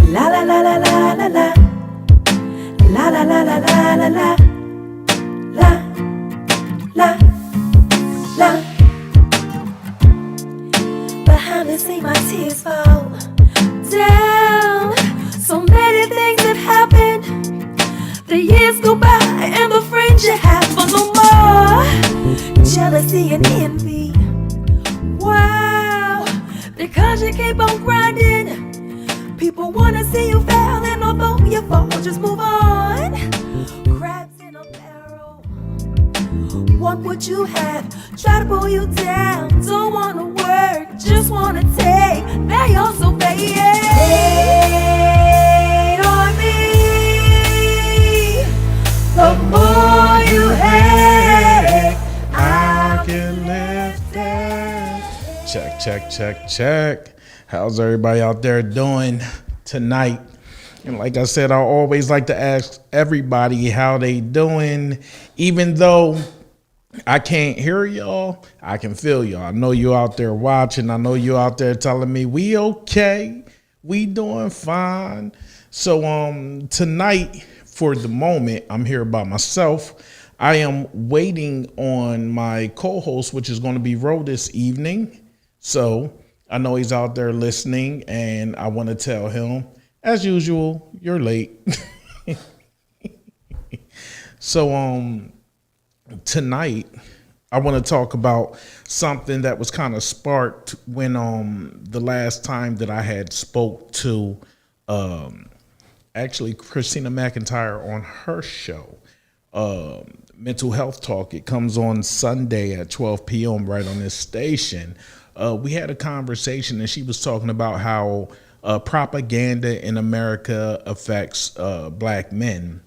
La la la la la la la. La la la la la la la. La la la. Behind the scene, my tears fall down. So many things have happened. The years go by and the friends you have for no more. Jealousy and envy. Wow, because you keep on grinding. People wanna see you fail, and although you fall, just move on. Crabs in a barrel want what you have, try to pull you down. Don't wanna work, just wanna take. They also pay on me. The more you hate, I can lift it. Check, check, check, check. How's everybody out there doing tonight? And like I said, I always like to ask everybody how they doing. Even though I can't hear y'all, I can feel y'all. I know you out there watching. I know you out there telling me we okay, we doing fine. So tonight, for the moment, I'm here by myself. I am waiting on my co-host, which is going to be Ro this evening. So I know he's out there listening, and I want to tell him, as usual, you're late. So tonight I want to talk about something that was kind of sparked when the last time that I had spoke to actually Christina McIntyre on her show, Mental Health Talk. It comes on Sunday at 12 p.m. right on this station. We had a conversation, and she was talking about how propaganda in America affects black men.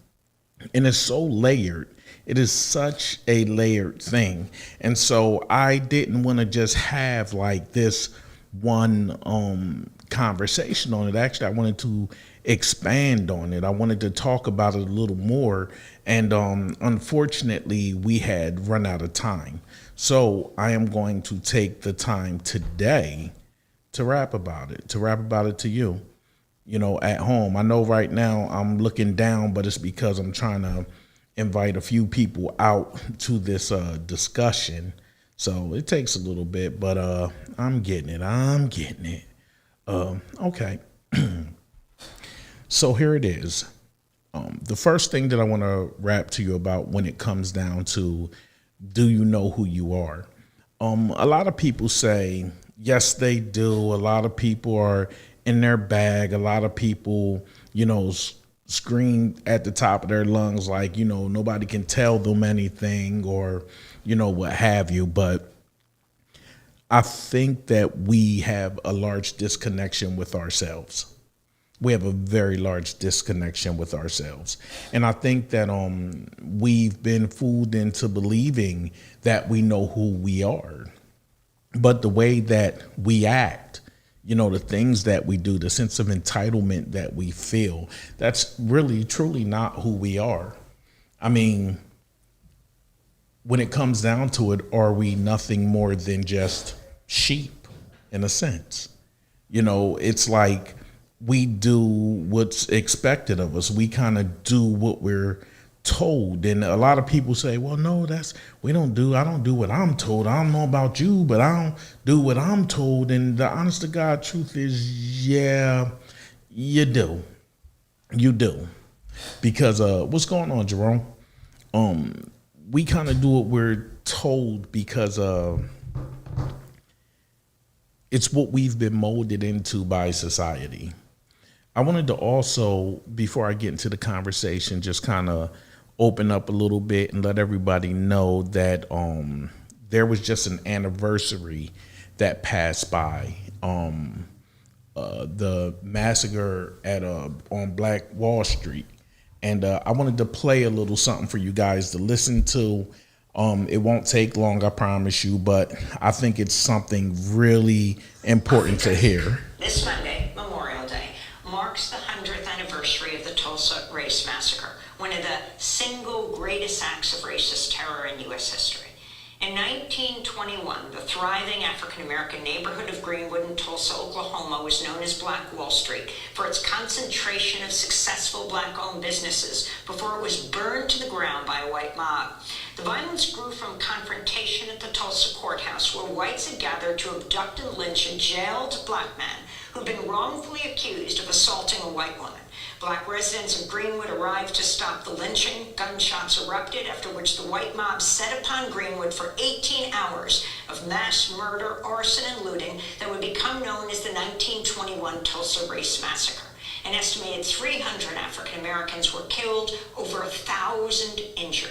And it's so layered. It is such a layered thing. And so I didn't want to just have like this one conversation on it. Actually, I wanted to expand on it. I wanted to talk about it a little more. And unfortunately, we had run out of time. So I am going to take the time today to rap about it to you, at home. I know right now I'm looking down, but it's because I'm trying to invite a few people out to this discussion. So it takes a little bit, but I'm getting it. Okay. So here it is. The first thing that I want to rap to you about when it comes down to, do you know who you are? A lot of people say, yes, they do. A lot of people are in their bag. A lot of people, scream at the top of their lungs like, nobody can tell them anything or, what have you. But I think that we have a large disconnection with ourselves. We have a very large disconnection with ourselves. And I think that we've been fooled into believing that we know who we are. But the way that we act, the things that we do, the sense of entitlement that we feel, that's really, truly not who we are. I mean, when it comes down to it, are we nothing more than just sheep in a sense? It's like we do what's expected of us. We kind of do what we're told. And a lot of people say, well, no, I don't do what I'm told. I don't know about you, but I don't do what I'm told. And the honest to God truth is, yeah, you do. You do. Because what's going on, Jerome? We kind of do what we're told because it's what we've been molded into by society. I wanted to also, before I get into the conversation, just kind of open up a little bit and let everybody know that there was just an anniversary that passed by. The massacre on Black Wall Street. And I wanted to play a little something for you guys to listen to. It won't take long, I promise you, but I think it's something really important to hear. This Monday, Memorial Day, marks the 100th anniversary of the Tulsa Race Massacre, one of the single greatest acts of racist terror in U.S. history. In 1921, the thriving African-American neighborhood of Greenwood in Tulsa, Oklahoma was known as Black Wall Street for its concentration of successful Black-owned businesses before it was burned to the ground by a white mob. The violence grew from confrontation at the Tulsa courthouse, where whites had gathered to abduct and lynch a jailed Black man who'd been wrongfully accused of assaulting a white woman. Black residents of Greenwood arrived to stop the lynching. Gunshots erupted, after which the white mob set upon Greenwood for 18 hours of mass murder, arson, and looting that would become known as the 1921 Tulsa Race Massacre. An estimated 300 African Americans were killed, over 1,000 injured.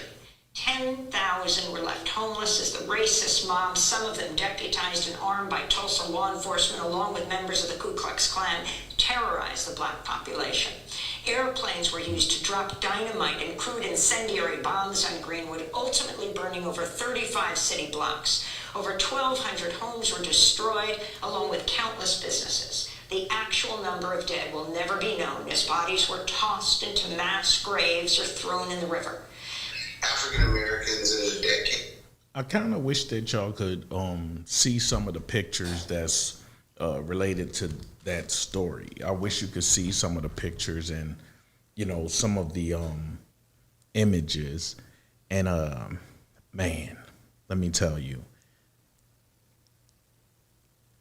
10,000 were left homeless as the racist mob, some of them deputized and armed by Tulsa law enforcement along with members of the Ku Klux Klan, terrorized the Black population. Airplanes were used to drop dynamite and crude incendiary bombs on Greenwood, ultimately burning over 35 city blocks. Over 1,200 homes were destroyed, along with countless businesses. The actual number of dead will never be known, as bodies were tossed into mass graves or thrown in the river. African Americans in a decade. I kind of wish that y'all could see some of the pictures that's related to that story. I wish you could see some of the pictures and, you know, some of the images. And man, let me tell you,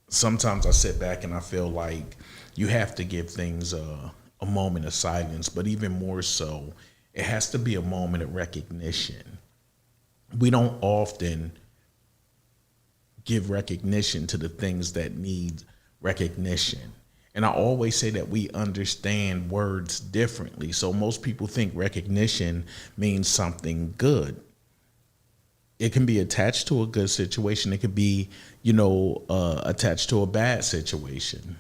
sometimes I sit back and I feel like you have to give things a moment of silence, but even more so, it has to be a moment of recognition. We don't often give recognition to the things that need recognition. And I always say that we understand words differently. So most people think recognition means something good. It can be attached to a good situation. It could be, you know, attached to a bad situation.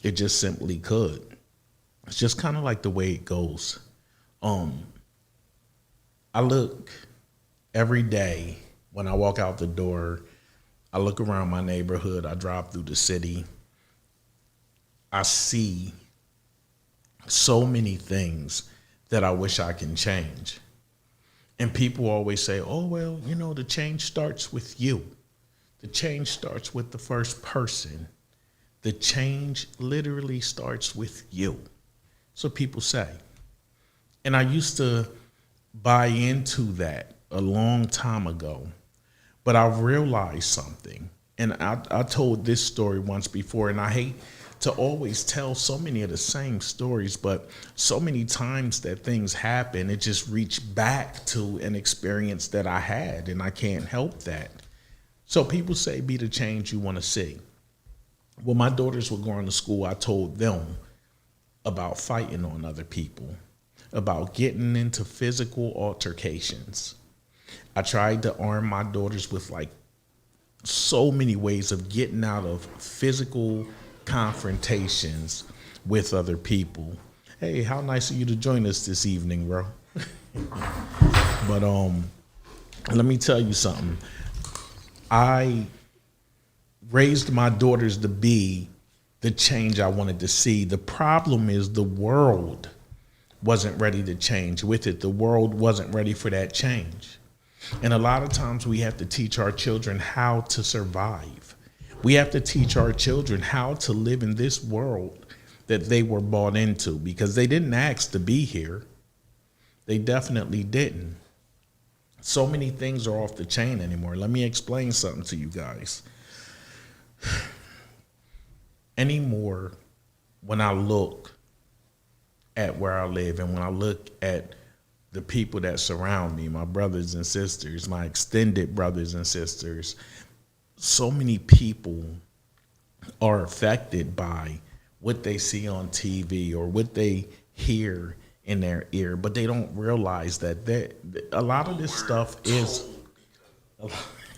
It just simply could. It's just kind of like the way it goes. I look every day when I walk out the door, I look around my neighborhood, I drive through the city, I see so many things that I wish I can change. And people always say, oh, well, you know, the change starts with you. The change starts with the first person. The change literally starts with you. So people say. And I used to buy into that a long time ago, but I realized something. And I told this story once before, and I hate to always tell so many of the same stories, but so many times that things happen, it just reached back to an experience that I had, and I can't help that. So people say, be the change you want to see. When my daughters were going to school, I told them about fighting on other people, about getting into physical altercations. I tried to arm my daughters with like so many ways of getting out of physical confrontations with other people. Hey, how nice of you to join us this evening, bro. But let me tell you something. I raised my daughters to be the change I wanted to see. The problem is the world wasn't ready to change with it. The world wasn't ready for that change. And a lot of times we have to teach our children how to survive. We have to teach our children how to live in this world that they were bought into, because they didn't ask to be here. They definitely didn't. So many things are off the chain anymore. Let me explain something to you guys. Anymore, when I look at where I live and when I look at the people that surround me, my brothers and sisters, my extended brothers and sisters, so many people are affected by what they see on TV or what they hear in their ear, but they don't realize that a lot of this stuff is,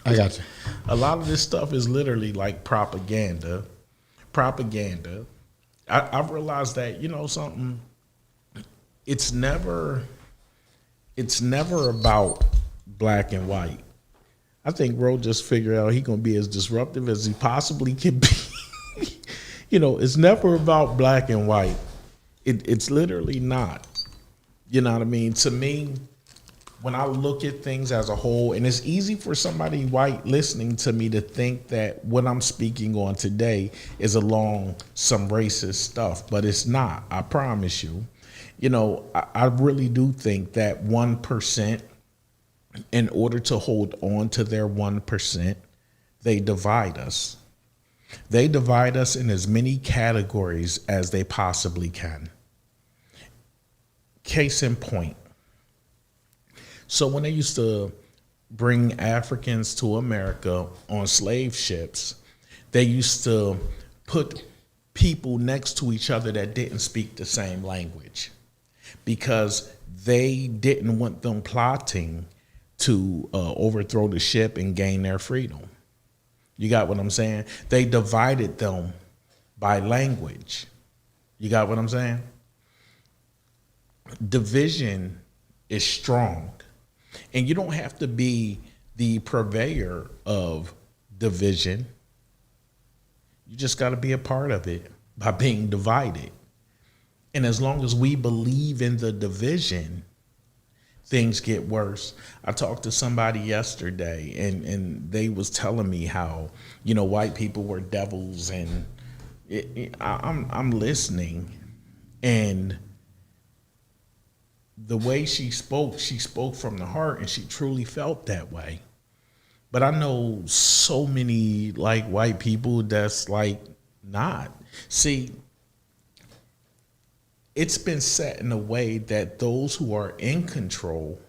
I got you. a lot of this stuff is literally like propaganda. I've realized that, you know, something, it's never about black and white. I think Ro just figured out he gonna be as disruptive as he possibly can be. You know, it's never about black and white. It's literally not. You know what I mean? To me, when I look at things as a whole, and it's easy for somebody white listening to me to think that what I'm speaking on today is along some racist stuff, but it's not. I promise you. You know, I really do think that 1%, in order to hold on to their 1%, they divide us. They divide us in as many categories as they possibly can. Case in point. So when they used to bring Africans to America on slave ships, they used to put people next to each other that didn't speak the same language because they didn't want them plotting to overthrow the ship and gain their freedom. You got what I'm saying? They divided them by language. You got what I'm saying? Division is strong. And you don't have to be the purveyor of division. You just got to be a part of it by being divided. And as long as we believe in the division, things get worse. I talked to somebody yesterday and they was telling me how, you know, white people were devils, and I'm listening, and the way she spoke from the heart, and she truly felt that way. But I know so many like white people that's like not. See, it's been set in a way that those who are in control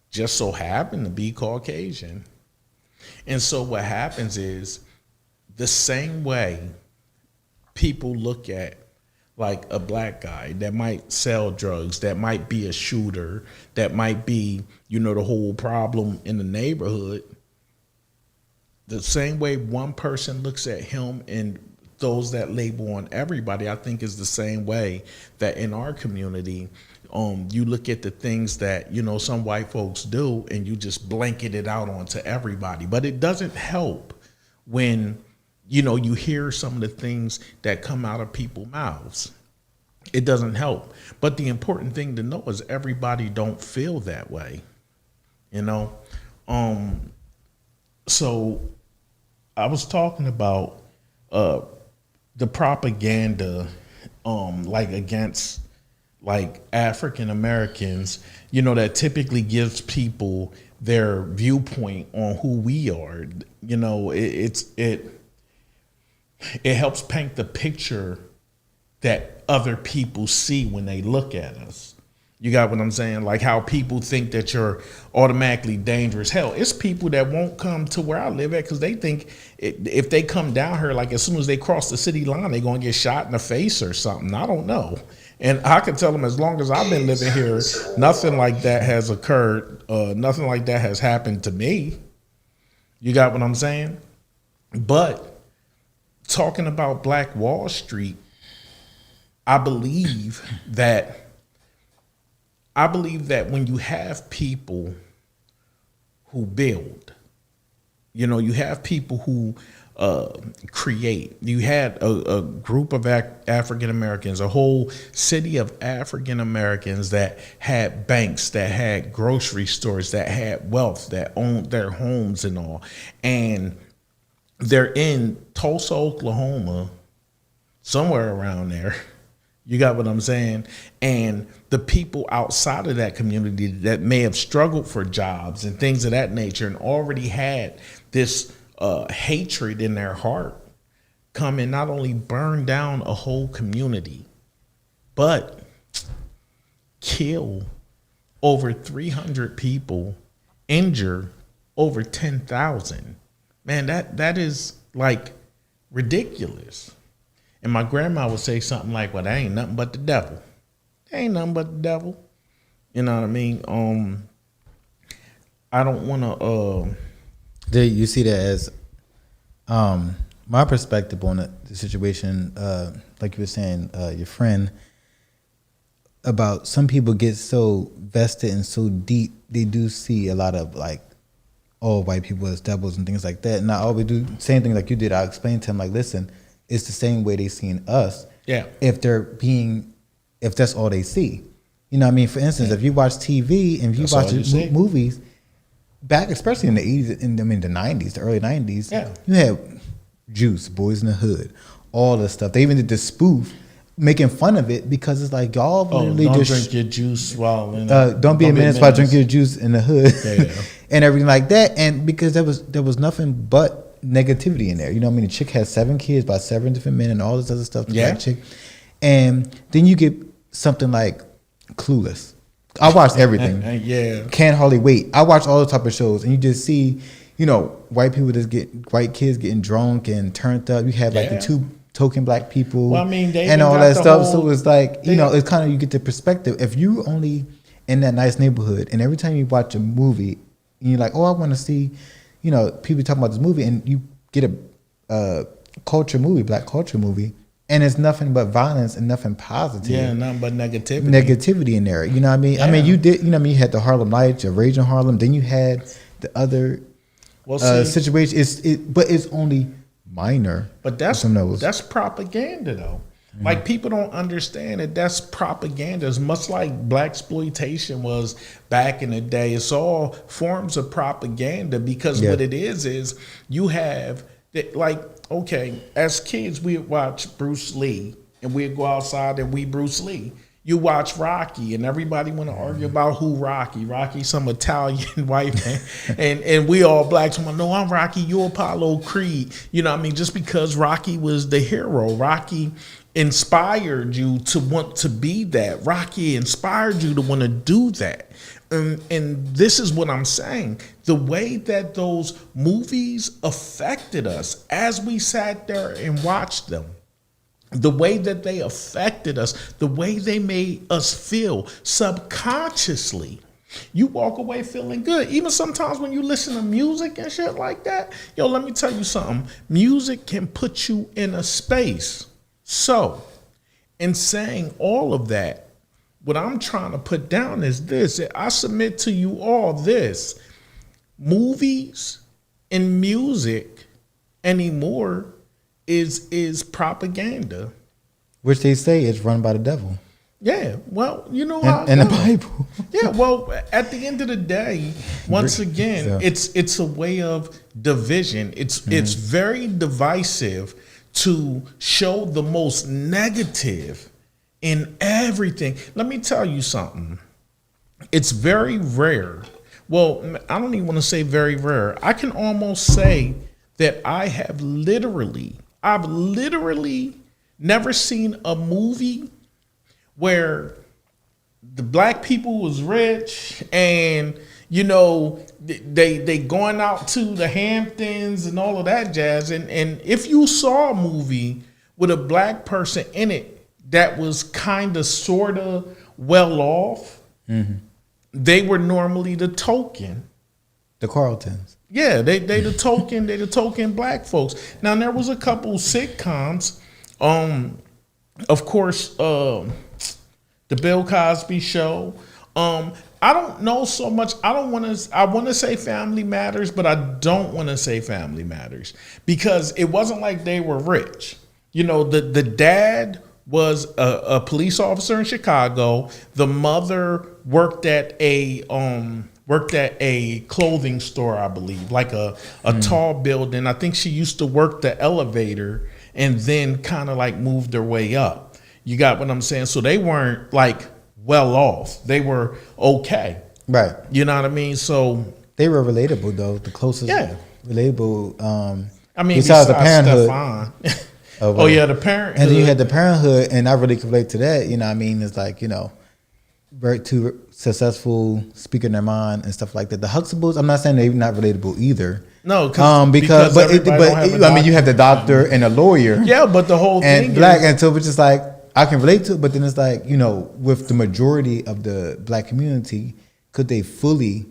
just so happen to be Caucasian. And so what happens is the same way people look at like a black guy that might sell drugs, that might be a shooter, that might be, you know, the whole problem in the neighborhood. The same way one person looks at him and throws that label on everybody, I think is the same way that in our community, you look at the things that, you know, some white folks do and you just blanket it out onto everybody. But it doesn't help when, you know, you hear some of the things that come out of people's mouths. It doesn't help. But the important thing to know is everybody don't feel that way, you know? So I was talking about the propaganda like against like African Americans, you know, that typically gives people their viewpoint on who we are. You know, it helps paint the picture that other people see when they look at us. You got what I'm saying? Like how people think that you're automatically dangerous. Hell, it's people that won't come to where I live at because they think if they come down here, like as soon as they cross the city line, they're going to get shot in the face or something. I don't know. And I can tell them as long as I've been living here, nothing like that has occurred. Nothing like that has happened to me. You got what I'm saying? But talking about Black Wall Street, I believe that when you have people who build, you know, you have people who create. You had a group of African Americans, a whole city of African Americans that had banks, that had grocery stores, that had wealth, that owned their homes and all. And they're in Tulsa, Oklahoma, somewhere around there. You got what I'm saying? And the people outside of that community that may have struggled for jobs and things of that nature and already had this hatred in their heart come and not only burn down a whole community, but kill over 300 people, injure over 10,000. Man, that is like ridiculous. And my grandma would say something like, well, that ain't nothing but the devil. That ain't nothing but the devil. You know what I mean? I don't want to... Do you see that as my perspective on the situation, like you were saying, your friend, about some people get so vested and so deep, they do see a lot of like all white people as devils and things like that. And I always do the same thing like you did. I explained to him, like, listen, it's the same way they seen us. Yeah. If that's all they see. You know what I mean? For instance, if you watch TV and if you That's watch all you see. movies, back especially in the 80s, the 90s, the early 90s, Yeah. you had Juice, Boys in the Hood, all this stuff. They even did the spoof making fun of it because it's like y'all literally don't just drink your juice while in don't be a menace while drink your juice in the hood Yeah. and everything like that. And because there was nothing but negativity in there. You know what I mean? The chick had 7 kids by 7 different men and all this other stuff. The Yeah. black chick. And then you get something like Clueless. I watched everything. Yeah. Can't hardly wait. I watch all the type of shows, and you just see, you know, white kids getting drunk and turned up. You have like Yeah. the 2 token black people, Well, I mean, they and even all got that the stuff. whole- So it's like, you know, it's kind of, you get the perspective. If you only in that nice neighborhood, and every time you watch a movie, and you're like, oh, I want to see, you know, people talking about this movie, and you get a culture movie, black culture movie, and it's nothing but violence and nothing positive. Yeah, nothing but negativity. Negativity in there. You know what I mean? I mean, Yeah. you did, you know what I mean? You had the Harlem Nights, your Rage in Harlem, then you had the other Well, see, situation. But it's only minor. but that's Some of those. that's propaganda though. Like people don't understand that that's propaganda. As much like black exploitation was back in the day, it's all forms of propaganda because Yeah. what it is you have that, like, okay, as kids we'd watch Bruce Lee and we'd go outside and we Bruce Lee. You watch Rocky and everybody want to argue about who Rocky. Rocky's some Italian white man. and we all black. Someone, no, I'm Rocky, you're Apollo Creed. You know what I mean? Just because Rocky was the hero. Rocky inspired you to want to be that. Rocky inspired you to want to do that. And this is what I'm saying. The way that those movies affected us as we sat there and watched them, the way that they affected us, the way they made us feel subconsciously. You walk away feeling good. Even sometimes when you listen to music and shit like that, yo, let me tell you something. Music can put you in a space. So, in saying all of that, what I'm trying to put down is this. I submit to you all this. Movies and music anymore is propaganda. Which they say is run by the devil. Yeah, well, you know how And the it goes. Bible. Yeah, well, at the end of the day, once again, So- it's a way of division. It's very divisive to show the most negative in everything. Let me tell you something. It's very rare. Well, I don't even want to say very rare. I can almost say that I've literally never seen a movie where the black people was rich and, you know, they going out to the Hamptons and all of that jazz. And if you saw a movie with a black person in it that was kind of sort of well off, they were normally the token. The Carltons. Yeah, they the token black folks. Now there was a couple sitcoms, of course, the Bill Cosby Show. I don't know so much. I want to say Family Matters, but I don't want to say Family Matters because it wasn't like they were rich. You know, the dad was a police officer in Chicago. The mother worked at a clothing store, I believe, like a tall building. I think she used to work the elevator and then kind of like moved her way up. You got what I'm saying? So they weren't like well off. They were okay. Right. You know what I mean? So They were relatable though. The closest Yeah. relatable I mean, besides the Parenthood. Stefan. of, Oh yeah, the Parenthood. And then you had the Parenthood, and I really can relate to that. You know what I mean? It's like, you know, very too successful, speaking their mind and stuff like that. The Huxtables, I'm not saying they're not relatable either. No, because everybody don't have a I mean, you have the doctor and a lawyer. Yeah, but the whole And thing black, is, and so it's just like I can relate to it, but then it's like, you know, with the majority of the black community, could they fully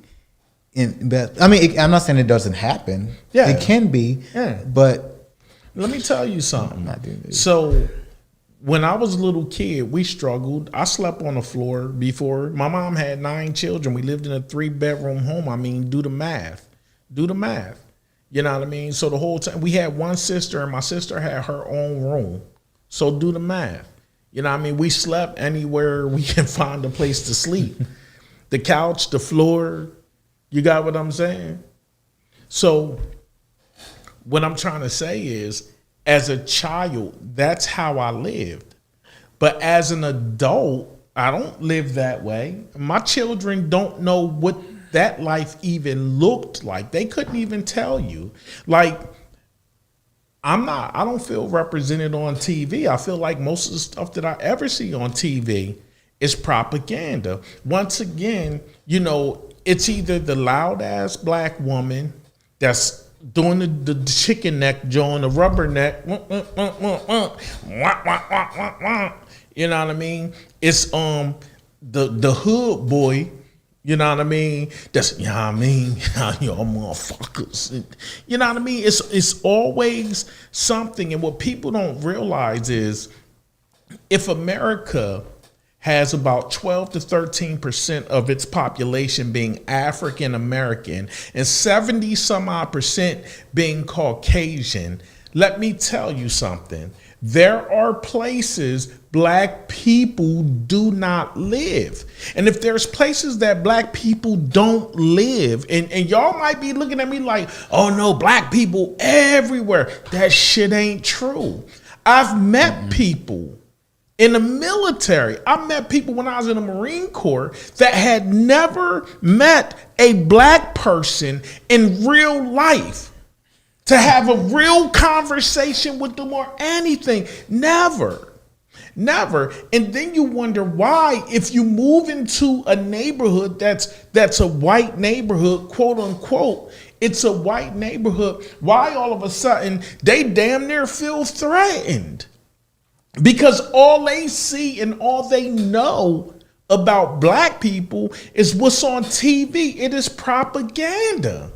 invest? I mean, I'm not saying it doesn't happen. Yeah. It can be. Yeah. But let me tell you something. Not doing it. So when I was a little kid, we struggled. I slept on the floor before. My mom had 9 children. We lived in a 3-bedroom home. I mean, do the math. Do the math. You know what I mean? So the whole time we had one sister, and my sister had her own room. So do the math. You know what I mean? We slept anywhere we can find a place to sleep. The couch, the floor, you got what I'm saying? So what I'm trying to say is, as a child, that's how I lived. But as an adult, I don't live that way. My children don't know what that life even looked like. They couldn't even tell you. Like, I don't feel represented on TV. I feel like most of the stuff that I ever see on TV is propaganda. Once again, you know, it's either the loud ass black woman that's doing the chicken neck joint, the rubber neck, you know what I mean? It's the hood boy, you know what I mean? That's, you know what I mean? Y'all motherfuckers. You know what I mean? It's always something. And what people don't realize is, if America has about 12 to 13% of its population being African American and 70 some odd percent being Caucasian, let me tell you something. There are places black people do not live. And if there's places that black people don't live, and y'all might be looking at me like, oh no, black people everywhere. That shit ain't true. I've met people in the military. I met people when I was in the Marine Corps that had never met a black person in real life to have a real conversation with them or anything. Never. And then you wonder why, if you move into a neighborhood that's a white neighborhood, quote unquote, it's a white neighborhood, why all of a sudden they damn near feel threatened? Because all they see and all they know about black people is what's on TV. It is propaganda.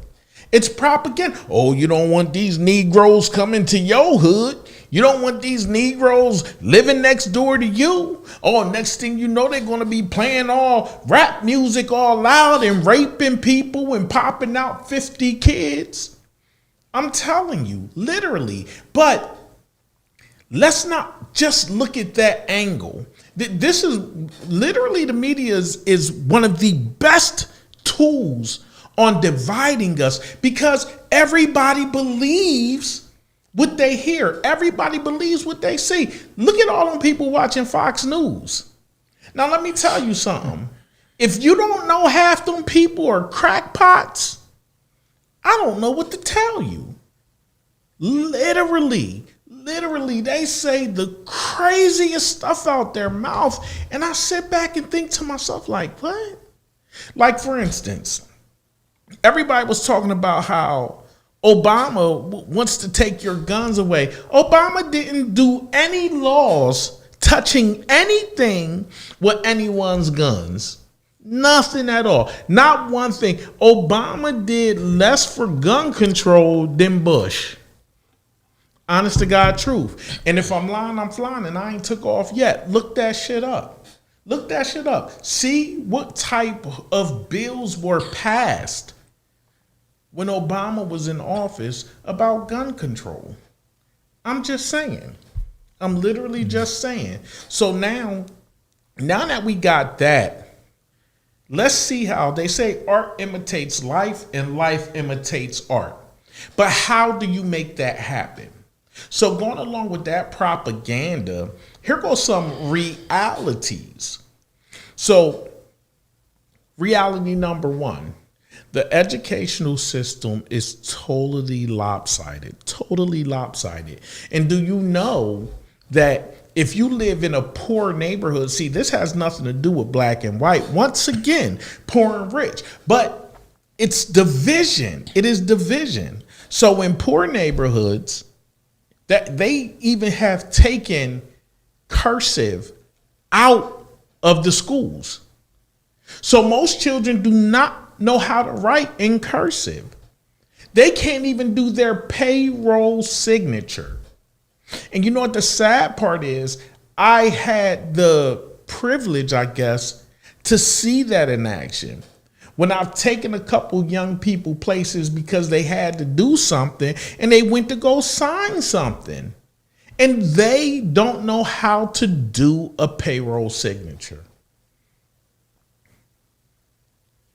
It's propaganda. Oh, you don't want these Negroes coming to your hood. You don't want these Negroes living next door to you. Oh, next thing you know, they're going to be playing all rap music all loud and raping people and popping out 50 kids. I'm telling you, literally. But let's not just look at that angle. This is literally, the media is one of the best tools on dividing us, because everybody believes what they hear. Everybody believes what they see. Look at all them people watching Fox News. Now, let me tell you something. If you don't know half them people are crackpots, I don't know what to tell you. Literally, they say the craziest stuff out their mouth. And I sit back and think to myself, like, what? Like, for instance, everybody was talking about how Obama wants to take your guns away. Obama didn't do any laws touching anything with anyone's guns. Nothing at all. Not one thing. Obama did less for gun control than Bush. Honest to God truth. And if I'm lying, I'm flying, and I ain't took off yet. Look that shit up. Look that shit up. See what type of bills were passed when Obama was in office about gun control. I'm just saying. I'm literally just saying. So now that we got that, let's see how they say art imitates life and life imitates art. But how do you make that happen? So going along with that propaganda, here goes some realities. So reality number one, the educational system is totally lopsided. And do you know that if you live in a poor neighborhood, see, this has nothing to do with black and white. Once again, poor and rich, but it's division. It is division. So in poor neighborhoods, that they even have taken cursive out of the schools. So most children do not know how to write in cursive. They can't even do their payroll signature. And you know what the sad part is? I had the privilege, I guess, to see that in action. When I've taken a couple young people places because they had to do something and they went to go sign something. And they don't know how to do a payroll signature.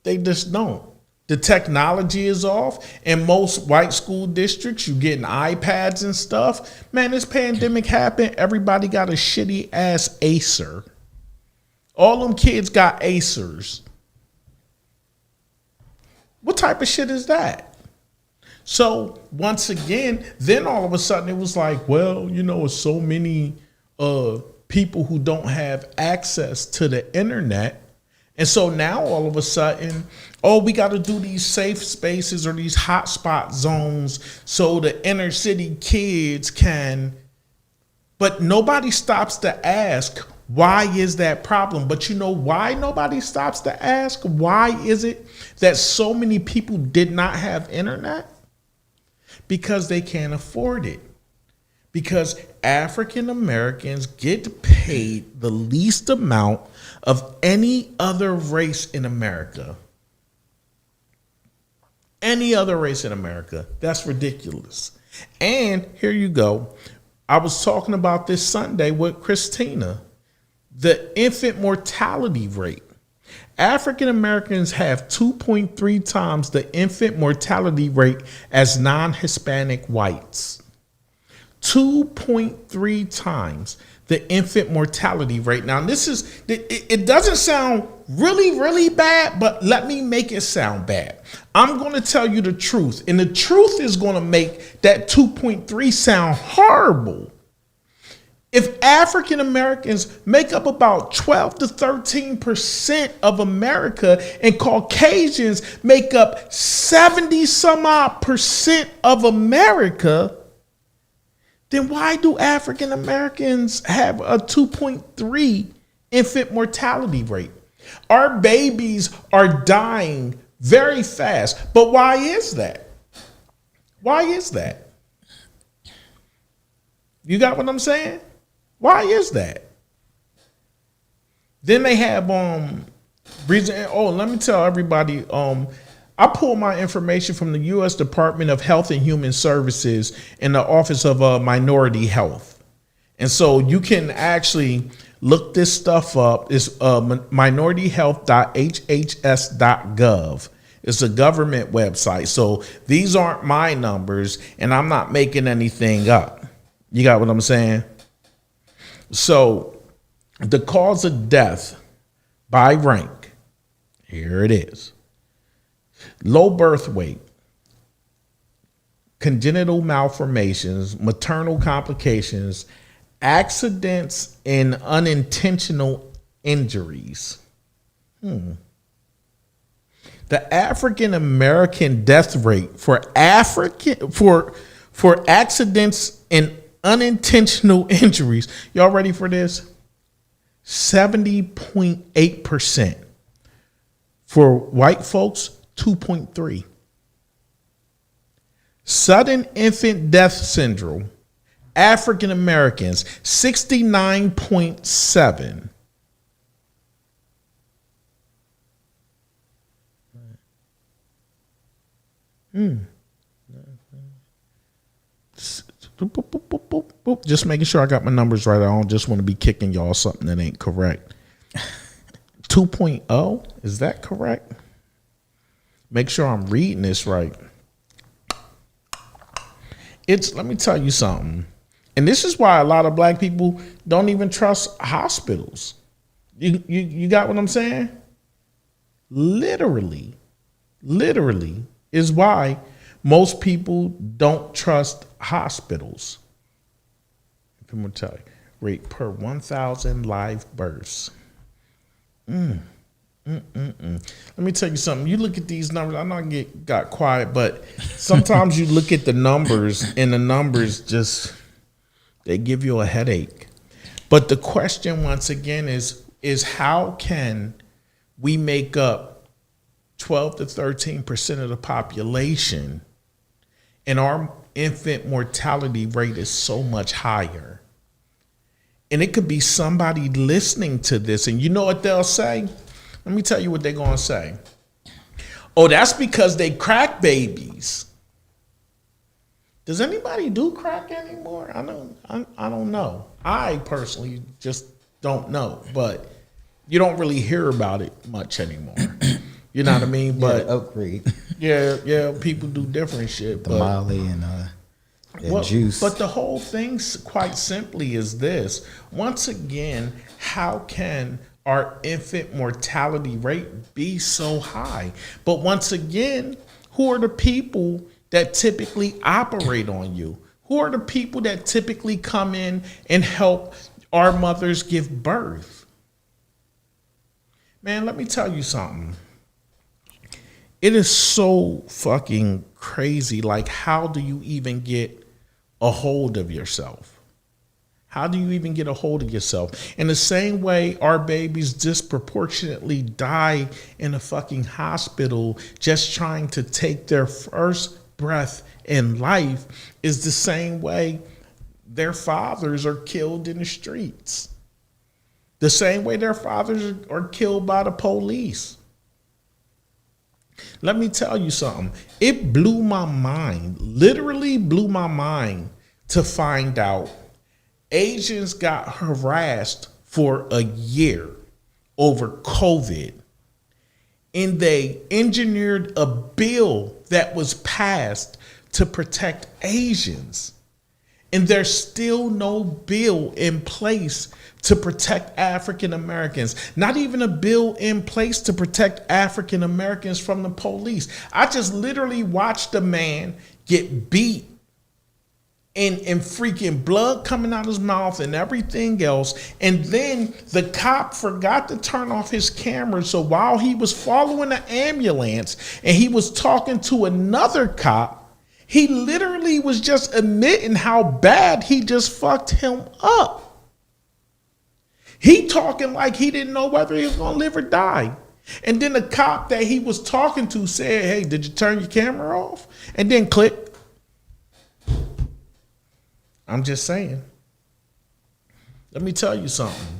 They just don't. The technology is off. In most white school districts, you getting iPads and stuff. Man, this pandemic happened. Everybody got a shitty ass Acer. All them kids got Acers. What type of shit is that? So once again, then all of a sudden it was like, well, you know, so many people who don't have access to the internet. And so now all of a sudden, oh, we got to do these safe spaces or these hotspot zones so the inner city kids can. But nobody stops to ask, why is that problem? But you know why nobody stops to ask? Why is it that so many people did not have internet? Because they can't afford it. Because African Americans get paid the least amount of any other race in America. Any other race in America. That's ridiculous. And here you go. I was talking about this Sunday with Christina. The infant mortality rate. African Americans have 2.3 times the infant mortality rate as non-Hispanic whites. 2.3 times the infant mortality rate. Now, this is, it doesn't sound really, really bad, but let me make it sound bad. I'm going to tell you the truth, and the truth is going to make that 2.3 sound horrible. If African Americans make up about 12 to 13% of America and Caucasians make up 70 some odd percent of America, then why do African Americans have a 2.3 infant mortality rate? Our babies are dying very fast. But why is that? Why is that? You got what I'm saying? Why is that? Then they have reason. Oh, let me tell everybody. I pulled my information from the U.S. Department of Health and Human Services in the Office of Minority Health, and so you can actually look this stuff up. It's minorityhealth.hhs.gov. It's a government website. So these aren't my numbers, and I'm not making anything up. You got what I'm saying? So the cause of death by rank, here it is. Low birth weight, congenital malformations, maternal complications, accidents, and unintentional injuries. The African American death rate for accidents and unintentional injuries. Y'all ready for this? 70.8%. For white folks, 2.3. Sudden infant death syndrome, African Americans, 69.7. Just making sure I got my numbers right. I don't just want to be kicking y'all something that ain't correct. 2.0, is that correct? Make sure I'm reading this right. Let me tell you something. And this is why a lot of black people don't even trust hospitals. You got what I'm saying? Literally is why most people don't trust hospitals. Mortality rate per 1,000 live births. Let me tell you something. You look at these numbers. I know I got quiet, but sometimes you look at the numbers and the numbers just, they give you a headache. But the question once again is how can we make up 12 to 13% of the population and our infant mortality rate is so much higher? And it could be somebody listening to this, and you know what they'll say? Let me tell you what they're going to say. Oh, that's because they crack babies. Does anybody do crack anymore? I don't know. I personally just don't know, but you don't really hear about it much anymore. You know what I mean? But upgrade. yeah, people do different shit. The Molly and juice. But the whole thing, quite simply, is this. Once again, how can our infant mortality rate be so high? But once again, who are the people that typically operate on you? Who are the people that typically come in and help our mothers give birth? Man, let me tell you something. It is so fucking crazy. Like, how do you even get a hold of yourself? How do you even get a hold of yourself? In the same way our babies disproportionately die in a fucking hospital just trying to take their first breath in life is the same way their fathers are killed in the streets. The same way their fathers are killed by the police. Let me tell you something. It blew my mind, literally blew my mind to find out Asians got harassed for a year over COVID. And they engineered a bill that was passed to protect Asians. And there's still no bill in place to protect African Americans. Not even a bill in place to protect African Americans from the police. I just literally watched a man get beat and freaking blood coming out his mouth and everything else. And then the cop forgot to turn off his camera. So while he was following the ambulance and he was talking to another cop, he literally was just admitting how bad he just fucked him up. He talking like he didn't know whether he was going to live or die. And then the cop that he was talking to said, hey, did you turn your camera off? And then click. I'm just saying. Let me tell you something.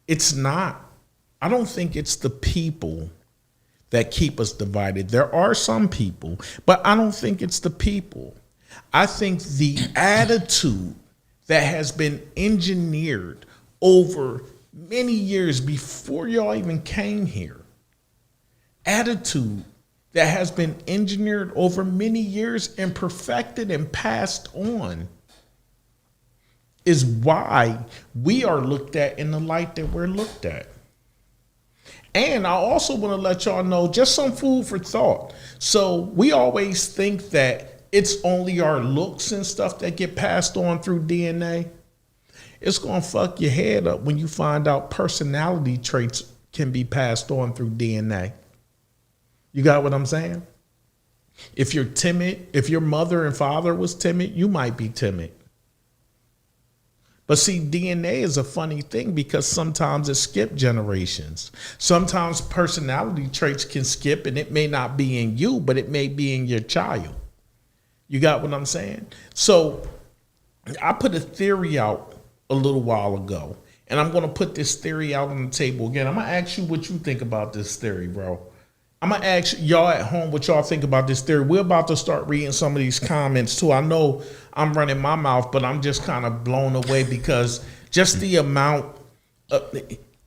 I don't think it's the people that keep us divided. There are some people, but I don't think it's the people. I think the attitude that has been engineered over many years before y'all even came here, attitude that has been engineered over many years and perfected and passed on, is why we are looked at in the light that we're looked at. And I also want to let y'all know just some food for thought. So we always think that it's only our looks and stuff that get passed on through DNA. It's going to fuck your head up when you find out personality traits can be passed on through DNA. You got what I'm saying? If you're timid, if your mother and father was timid, you might be timid. But see, DNA is a funny thing because sometimes it skips generations. Sometimes personality traits can skip and it may not be in you, but it may be in your child. You got what I'm saying? So I put a theory out a little while ago, and I'm going to put this theory out on the table again. I'm going to ask you what you think about this theory, bro. I'm going to ask y'all at home what y'all think about this theory. We're about to start reading some of these comments too. I know I'm running my mouth, but I'm just kind of blown away because just the amount of,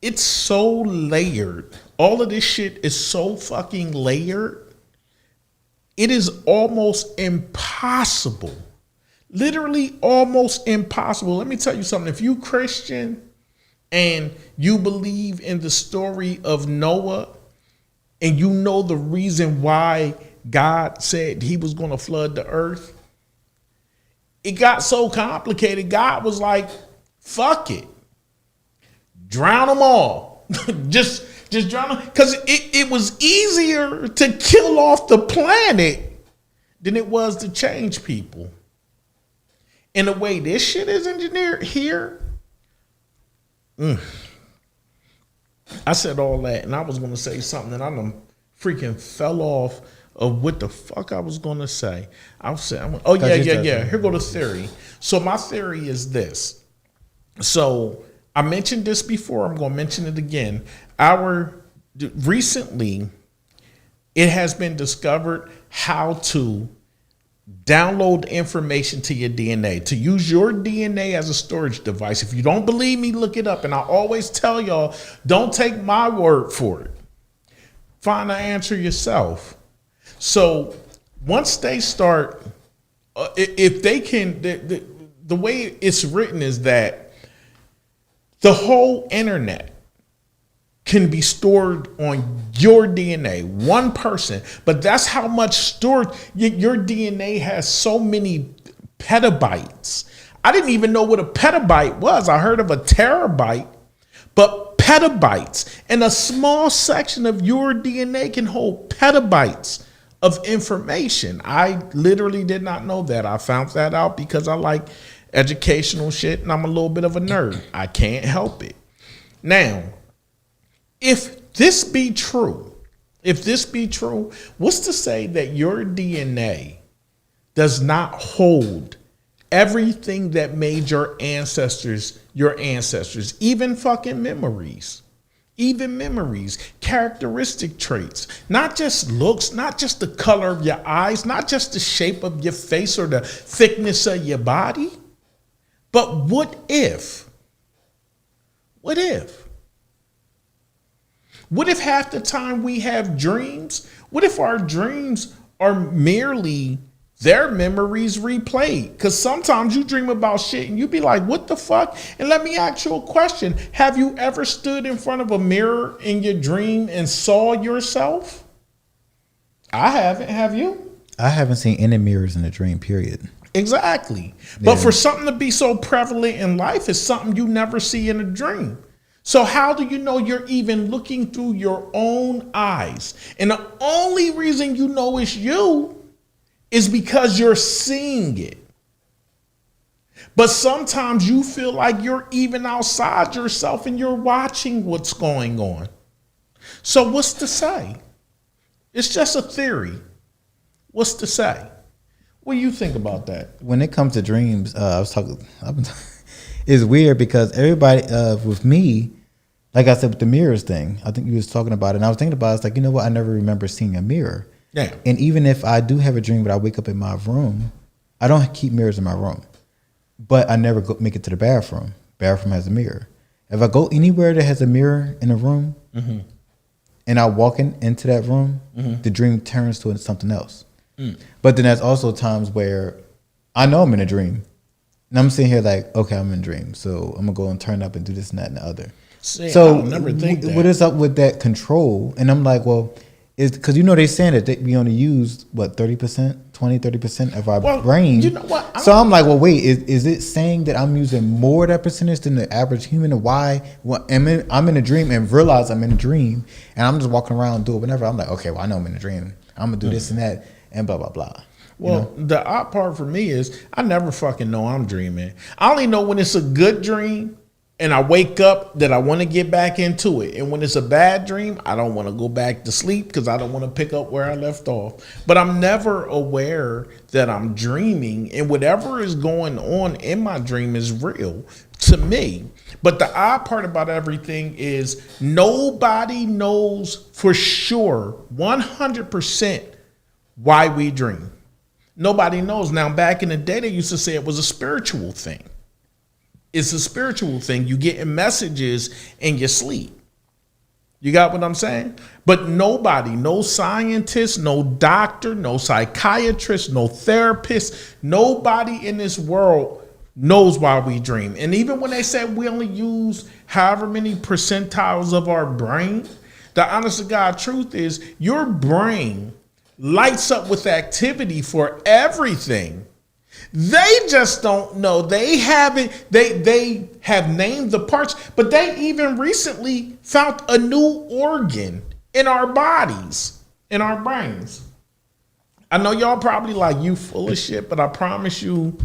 it's so layered. All of this shit is so fucking layered. It is almost impossible. Literally almost impossible. Let me tell you something. If you Christian and you believe in the story of Noah, and you know the reason why God said he was going to flood the earth, it got so complicated. God was like, fuck it. Drown them all. just drown them. Because it was easier to kill off the planet than it was to change people. And the way this shit is engineered here, I said all that, and I was going to say something, and I done freaking fell off of what the fuck I was going to say. I was saying, oh, yeah. Here go the theory. So my theory is this. So I mentioned this before. I'm going to mention it again. Recently, it has been discovered how to download information to your DNA, to use your DNA as a storage device. If you don't believe me, look it up. And I always tell y'all, don't take my word for it. Find the answer yourself. So once they start, if they can, the way it's written is that the whole internet can be stored on your DNA, one person, but that's how much stored your DNA has. So many petabytes. I didn't even know what a petabyte was. I heard of a terabyte, but petabytes, and a small section of your DNA can hold petabytes of information. I literally did not know that. I found that out because I like educational shit and I'm a little bit of a nerd. I can't help it. Now, if this be true, what's to say that your DNA does not hold everything that made your ancestors, even fucking memories, characteristic traits, not just looks, not just the color of your eyes, not just the shape of your face or the thickness of your body, but what if? What if half the time we have dreams? What if our dreams are merely their memories replayed? Because sometimes you dream about shit and you be like, what the fuck? And let me ask you a question. Have you ever stood in front of a mirror in your dream and saw yourself? I haven't. Have you? I haven't seen any mirrors in a dream, period. Exactly. But for something to be so prevalent in life, it's something you never see in a dream. So how do you know you're even looking through your own eyes? And the only reason you know it's you is because you're seeing it. But sometimes you feel like you're even outside yourself and you're watching what's going on. So what's to say? It's just a theory. What's to say? What do you think about that? When it comes to dreams, it's weird because everybody, with me, like I said, with the mirrors thing, I think you was talking about it, and I was thinking about it, it's like, you know what, I never remember seeing a mirror. Yeah. And even if I do have a dream, but I wake up in my room, I don't keep mirrors in my room. But I never make it to the bathroom. Bathroom has a mirror. If I go anywhere that has a mirror in a room, mm-hmm. and I walk into that room, mm-hmm. the dream turns to something else. Mm. But then there's also times where I know I'm in a dream. And I'm sitting here like, okay, I'm in a dream. So I'm going to go and turn up and do this and that and the other. See, so I would never think that. What is up with that control? And I'm like, well, it's because they're saying that we only use, 30% of our brain. You know what? So I'm like, well, wait, is it saying that I'm using more of that percentage than the average human? And why? I'm in a dream and realize I'm in a dream. And I'm just walking around doing whatever. I'm like, okay, well, I know I'm in a dream. I'm going to do this and that. And blah, blah, blah. Well, the odd part for me is I never fucking know I'm dreaming. I only know when it's a good dream and I wake up that I want to get back into it. And when it's a bad dream, I don't want to go back to sleep because I don't want to pick up where I left off. But I'm never aware that I'm dreaming, and whatever is going on in my dream is real to me. But the odd part about everything is nobody knows for sure 100% why we dream. Nobody knows. Now, back in the day, they used to say it was a spiritual thing. It's a spiritual thing. You getting messages in your sleep. You got what I'm saying? But nobody, no scientist, no doctor, no psychiatrist, no therapist, nobody in this world knows why we dream. And even when they said we only use however many percentiles of our brain, the honest to God truth is your brain lights up with activity for everything. They just don't know. They haven't. They have named the parts, but they even recently found a new organ in our bodies, in our brains. I know y'all probably like, you full of shit, but I promise you,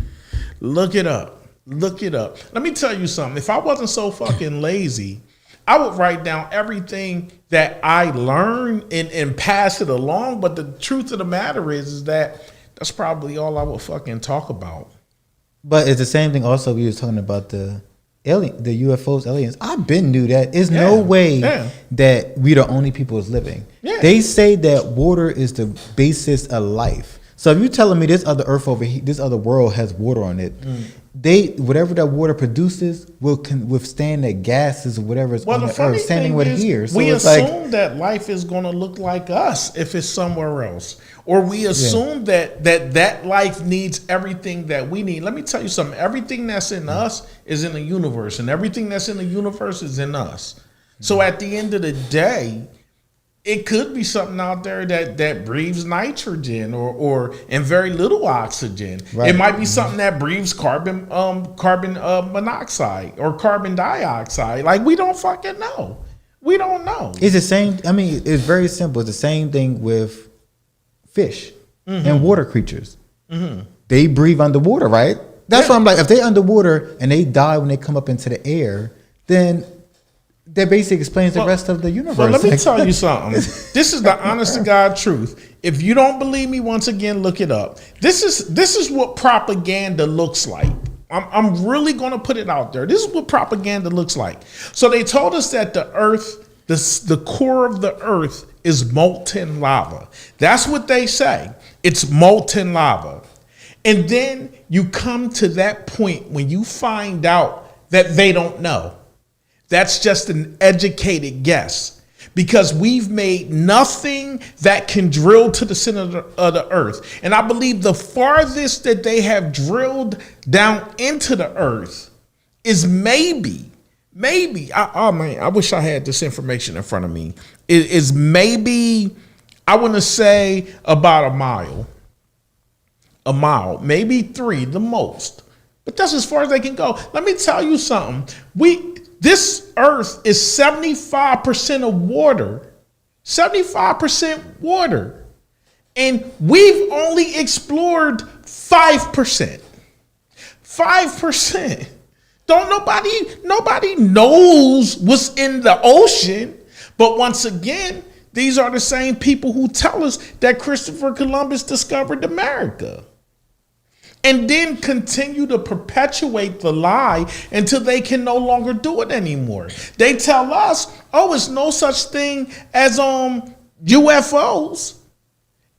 look it up. Look it up. Let me tell you something. If I wasn't so fucking lazy, I would write down everything that I learned and pass it along. But the truth of the matter is that that's probably all I would fucking talk about. But it's the same thing also we was talking about the alien, the UFOs, aliens. I been knew that. There's no way that we the only people is living. Yeah. They say that water is the basis of life. So if you're telling me this other earth over here, this other world has water on it, whatever that water produces will withstand the gases or whatever is on the earth, standing with here. So we it's assume that life is going to look like us if it's somewhere else, or we assume that life needs everything that we need. Let me tell you something. Everything that's in us is in the universe, and everything that's in the universe is in us. So at the end of the day, it could be something out there that breathes nitrogen or and very little oxygen. Right. It might be something that breathes carbon monoxide or carbon dioxide. Like, we don't fucking know. We don't know. It's the same. I mean, it's very simple. It's the same thing with fish and water creatures. They breathe underwater, right? That's why I'm like, if they underwater and they die when they come up into the air, then that basically explains the rest of the universe. Well, let me tell you something. This is the honest to God truth. If you don't believe me, once again, look it up. This is what propaganda looks like. I'm really going to put it out there. This is what propaganda looks like. So they told us that the earth, the core of the earth is molten lava. That's what they say. It's molten lava. And then you come to that point when you find out that they don't know. That's just an educated guess, because we've made nothing that can drill to the center of the earth. And I believe the farthest that they have drilled down into the earth is maybe, I wish I had this information in front of me. It is maybe, I want to say about a mile, maybe 3 the most. But that's as far as they can go. Let me tell you something. This earth is 75% of water, 75% water. And we've only explored 5%. 5%. Nobody knows what's in the ocean. But once again, these are the same people who tell us that Christopher Columbus discovered America. And then continue to perpetuate the lie until they can no longer do it anymore. They tell us, oh, it's no such thing as UFOs.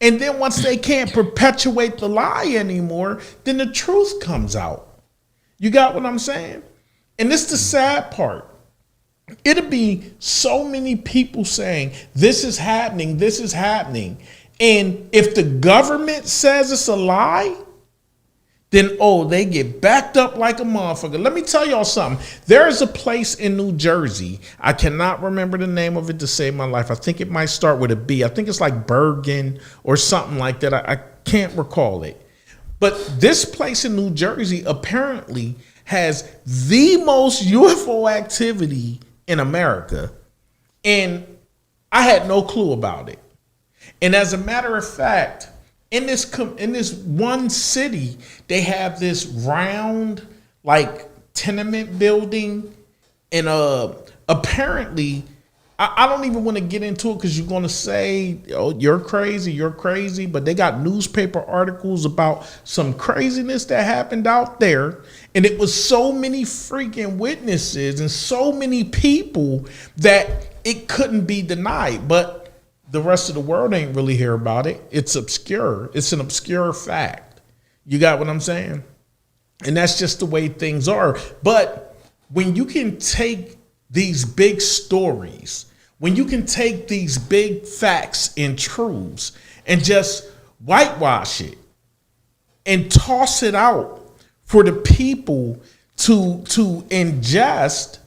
And then once they can't perpetuate the lie anymore, then the truth comes out. You got what I'm saying? And this is the sad part. It'll be so many people saying, this is happening, this is happening. And if the government says it's a lie, then, they get backed up like a motherfucker. Let me tell y'all something. There is a place in New Jersey. I cannot remember the name of it to save my life. I think it might start with a B. I think it's like Bergen or something like that. I can't recall it. But this place in New Jersey apparently has the most UFO activity in America. And I had no clue about it. And as a matter of fact, in this one city, they have this round, like, tenement building, and apparently, I don't even want to get into it because you're going to say, oh, you're crazy, but they got newspaper articles about some craziness that happened out there, and it was so many freaking witnesses and so many people that it couldn't be denied, but the rest of the world ain't really hear about it. It's obscure. It's an obscure fact. You got what I'm saying? And that's just the way things are. But when you can take these big stories, when you can take these big facts and truths and just whitewash it and toss it out for the people to ingest,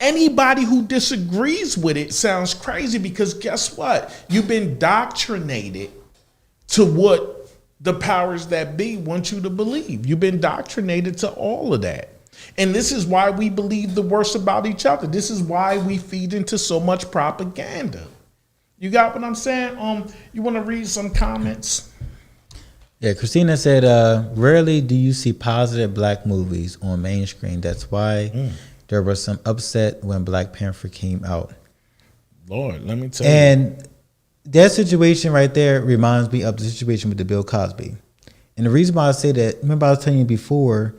anybody who disagrees with it sounds crazy, because guess what? You've been indoctrinated to what the powers that be want you to believe. You've been indoctrinated to all of that. And this is why we believe the worst about each other. This is why we feed into so much propaganda. You got what I'm saying? You want to read some comments? Yeah, Christina said, rarely do you see positive black movies on main screen. That's why there was some upset when Black Panther came out. Lord, let me tell you. And that situation right there reminds me of the situation with the Bill Cosby. And the reason why I say that, remember I was telling you before,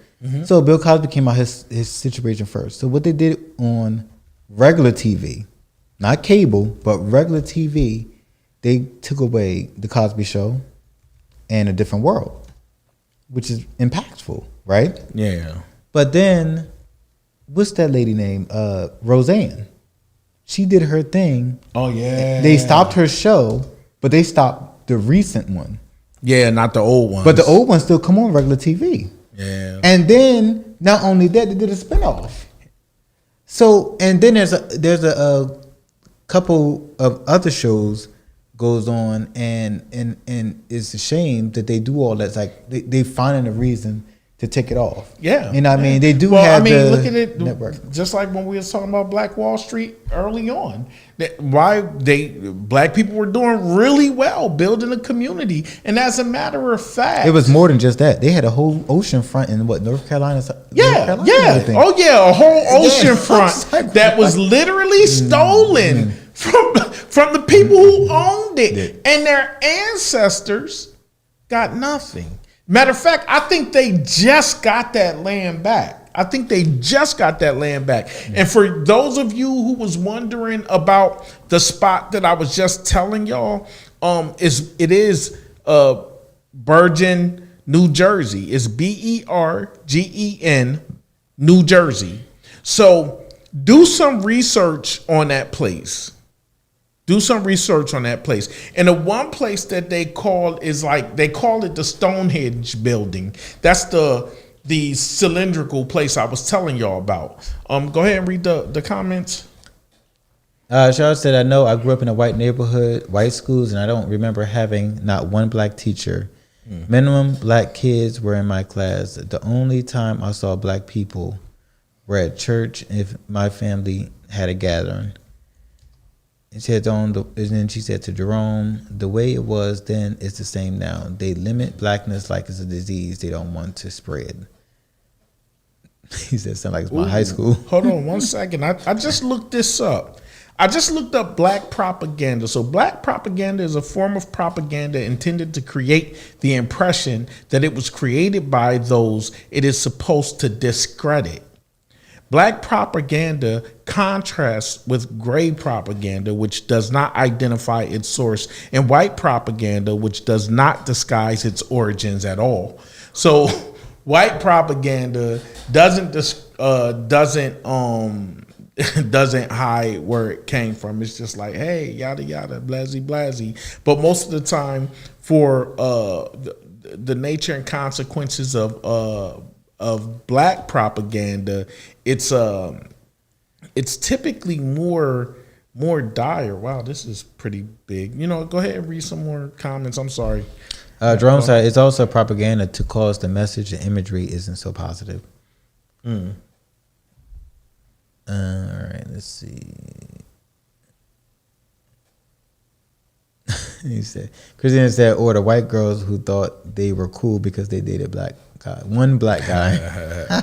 so Bill Cosby came out his situation first. So what they did on regular TV, not cable, but regular TV, they took away the Cosby Show and A Different World, which is impactful, right? Yeah. But then, what's that lady name? Roseanne. She did her thing. Oh yeah. They stopped her show, but they stopped the recent one. Yeah, not the old one. But the old ones still come on regular TV. Yeah. And then not only that, they did a spinoff. So and then there's a couple of other shows goes on, and it's a shame that they do all that. It's like they finding a reason to take it off. Yeah. You know what I mean? They do Well, have I mean, the look at it. network. Just like when we was talking about Black Wall Street early on, black people were doing really well building a community, and as a matter of fact, It was more than just that. They had a whole ocean front in what, North Carolina? yeah, North Carolina and yeah, everything. oh yeah, a whole ocean Yeah. front that was literally stolen from the people who owned it, and their ancestors got nothing. Matter of fact, I think they just got that land back. And for those of you who was wondering about the spot that I was just telling y'all, it is Bergen, New Jersey. It's Bergen, New Jersey. So do some research on that place. And the one place that they call it the Stonehenge building. That's the cylindrical place I was telling y'all about. Go ahead and read the comments. Charles said, I know I grew up in a white neighborhood, white schools, and I don't remember having not one black teacher. Minimum black kids were in my class. The only time I saw black people were at church if my family had a gathering. And then she said to Jerome, the way it was then is the same now. They limit blackness like it's a disease they don't want to spread. He said, sound like it's my high school. Hold on 1 second. I just looked this up. I just looked up black propaganda. So black propaganda is a form of propaganda intended to create the impression that it was created by those it is supposed to discredit. Black propaganda contrasts with gray propaganda, which does not identify its source, and white propaganda, which does not disguise its origins at all. So white propaganda doesn't hide where it came from. It's just like, hey, yada yada, blasey blasey. But most of the time, for the nature and consequences of black propaganda, it's typically more dire. Wow, this is pretty big. Go ahead and read some more comments. I'm sorry. Jerome said it's also propaganda to cause the message and imagery isn't so positive. All right, let's see. He said, Christina said, or the white girls who thought they were cool because they dated black guy. One black guy.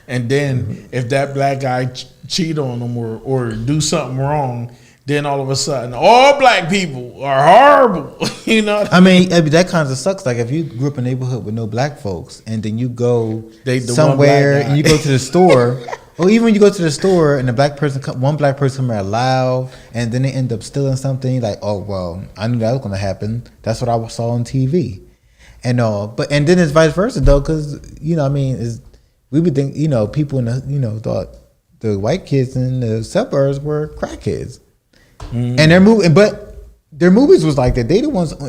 And then if that black guy cheat on them or do something wrong, then all of a sudden all black people are horrible. I mean, that kind of sucks. Like if you grew up in a neighborhood with no black folks and then you go somewhere and you go to the store, or even when you go to the store and one black person come out loud and then they end up stealing something, like, oh, well, I knew that was going to happen. That's what I saw on TV. And and then it's vice versa though, because, we would think, people thought the white kids in the suburbs were crackheads. And their movies was like that.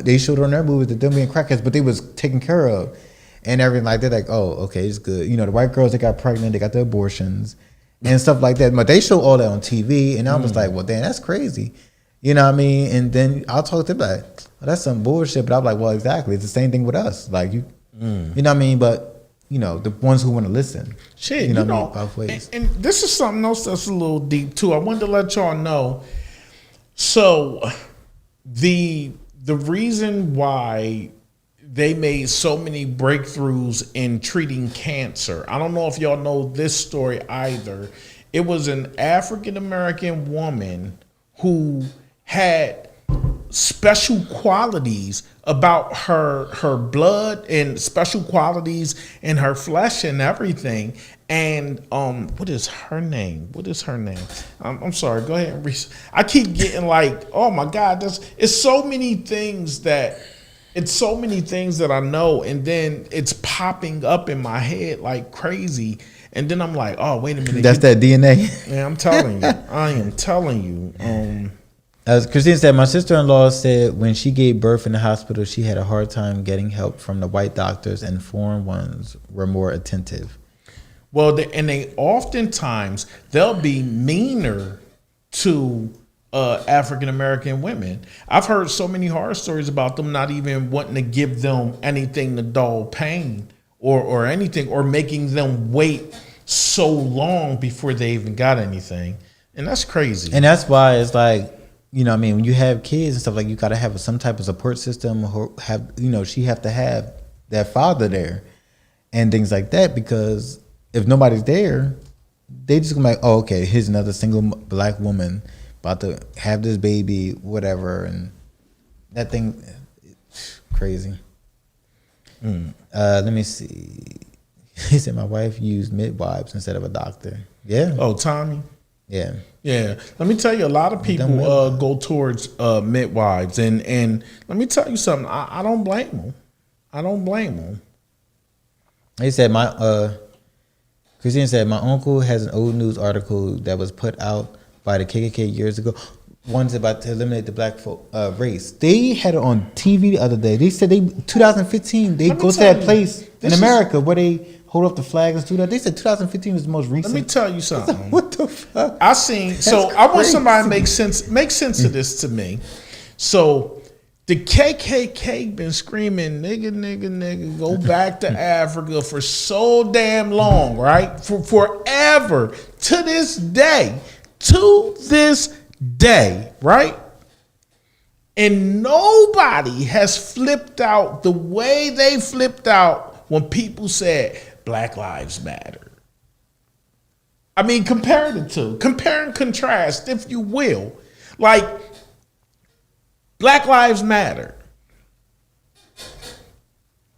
They showed on their movies that them being crackheads, but they was taken care of and everything like that. Like, oh, okay, it's good. The white girls, they got pregnant, they got the abortions and stuff like that. But they show all that on TV, and I was like, well, damn, that's crazy. You know what I mean? And then I'll talk to them like, well, that's some bullshit. But I'm like, well, exactly. It's the same thing with us. Like you know what I mean? But the ones who want to listen. Shit, both ways. And this is something else that's a little deep too. I wanted to let y'all know. So the reason why they made so many breakthroughs in treating cancer, I don't know if y'all know this story either. It was an African American woman who had special qualities about her blood and special qualities in her flesh and everything. And what is her name? I'm sorry. Go ahead. I keep getting like, oh my God, it's so many things that I know, and then it's popping up in my head like crazy. And then I'm like, oh, wait a minute. That's that DNA. Yeah, I'm telling you. I am telling you. As Christine said, my sister-in-law said when she gave birth in the hospital, she had a hard time getting help from the white doctors, and foreign ones were more attentive. Well, they oftentimes they'll be meaner to African American women. I've heard so many horror stories about them not even wanting to give them anything to dull pain or anything, or making them wait so long before they even got anything, and that's crazy. And that's why it's like, you know what I mean, when you have kids and stuff, like, you got to have some type of support system, or have, you know, she have to have that father there and things like that, because if nobody's there, they just gonna be like, oh, okay, here's another single black woman about to have this baby, whatever, and that thing, crazy. Let me see. He said my wife used midwives instead of a doctor. Yeah. Oh, Tommy. Yeah. Yeah. Let me tell you, a lot of people go towards midwives, and let me tell you something. I don't blame them. He said Christine said my uncle has an old news article that was put out by the KKK years ago. One's about to eliminate the black race. They had it on TV the other day. They said 2015 they go to that place in America where they hold up the flag and do that. They said 2015 was the most recent. Let me tell you something. What the fuck? I seen. So I want somebody to make sense of this to me. So the KKK been screaming nigga, go back to Africa for so damn long, right? For forever, to this day, right? And nobody has flipped out the way they flipped out when people said Black Lives Matter. I mean, compare and contrast, if you will. Like, Black Lives Matter.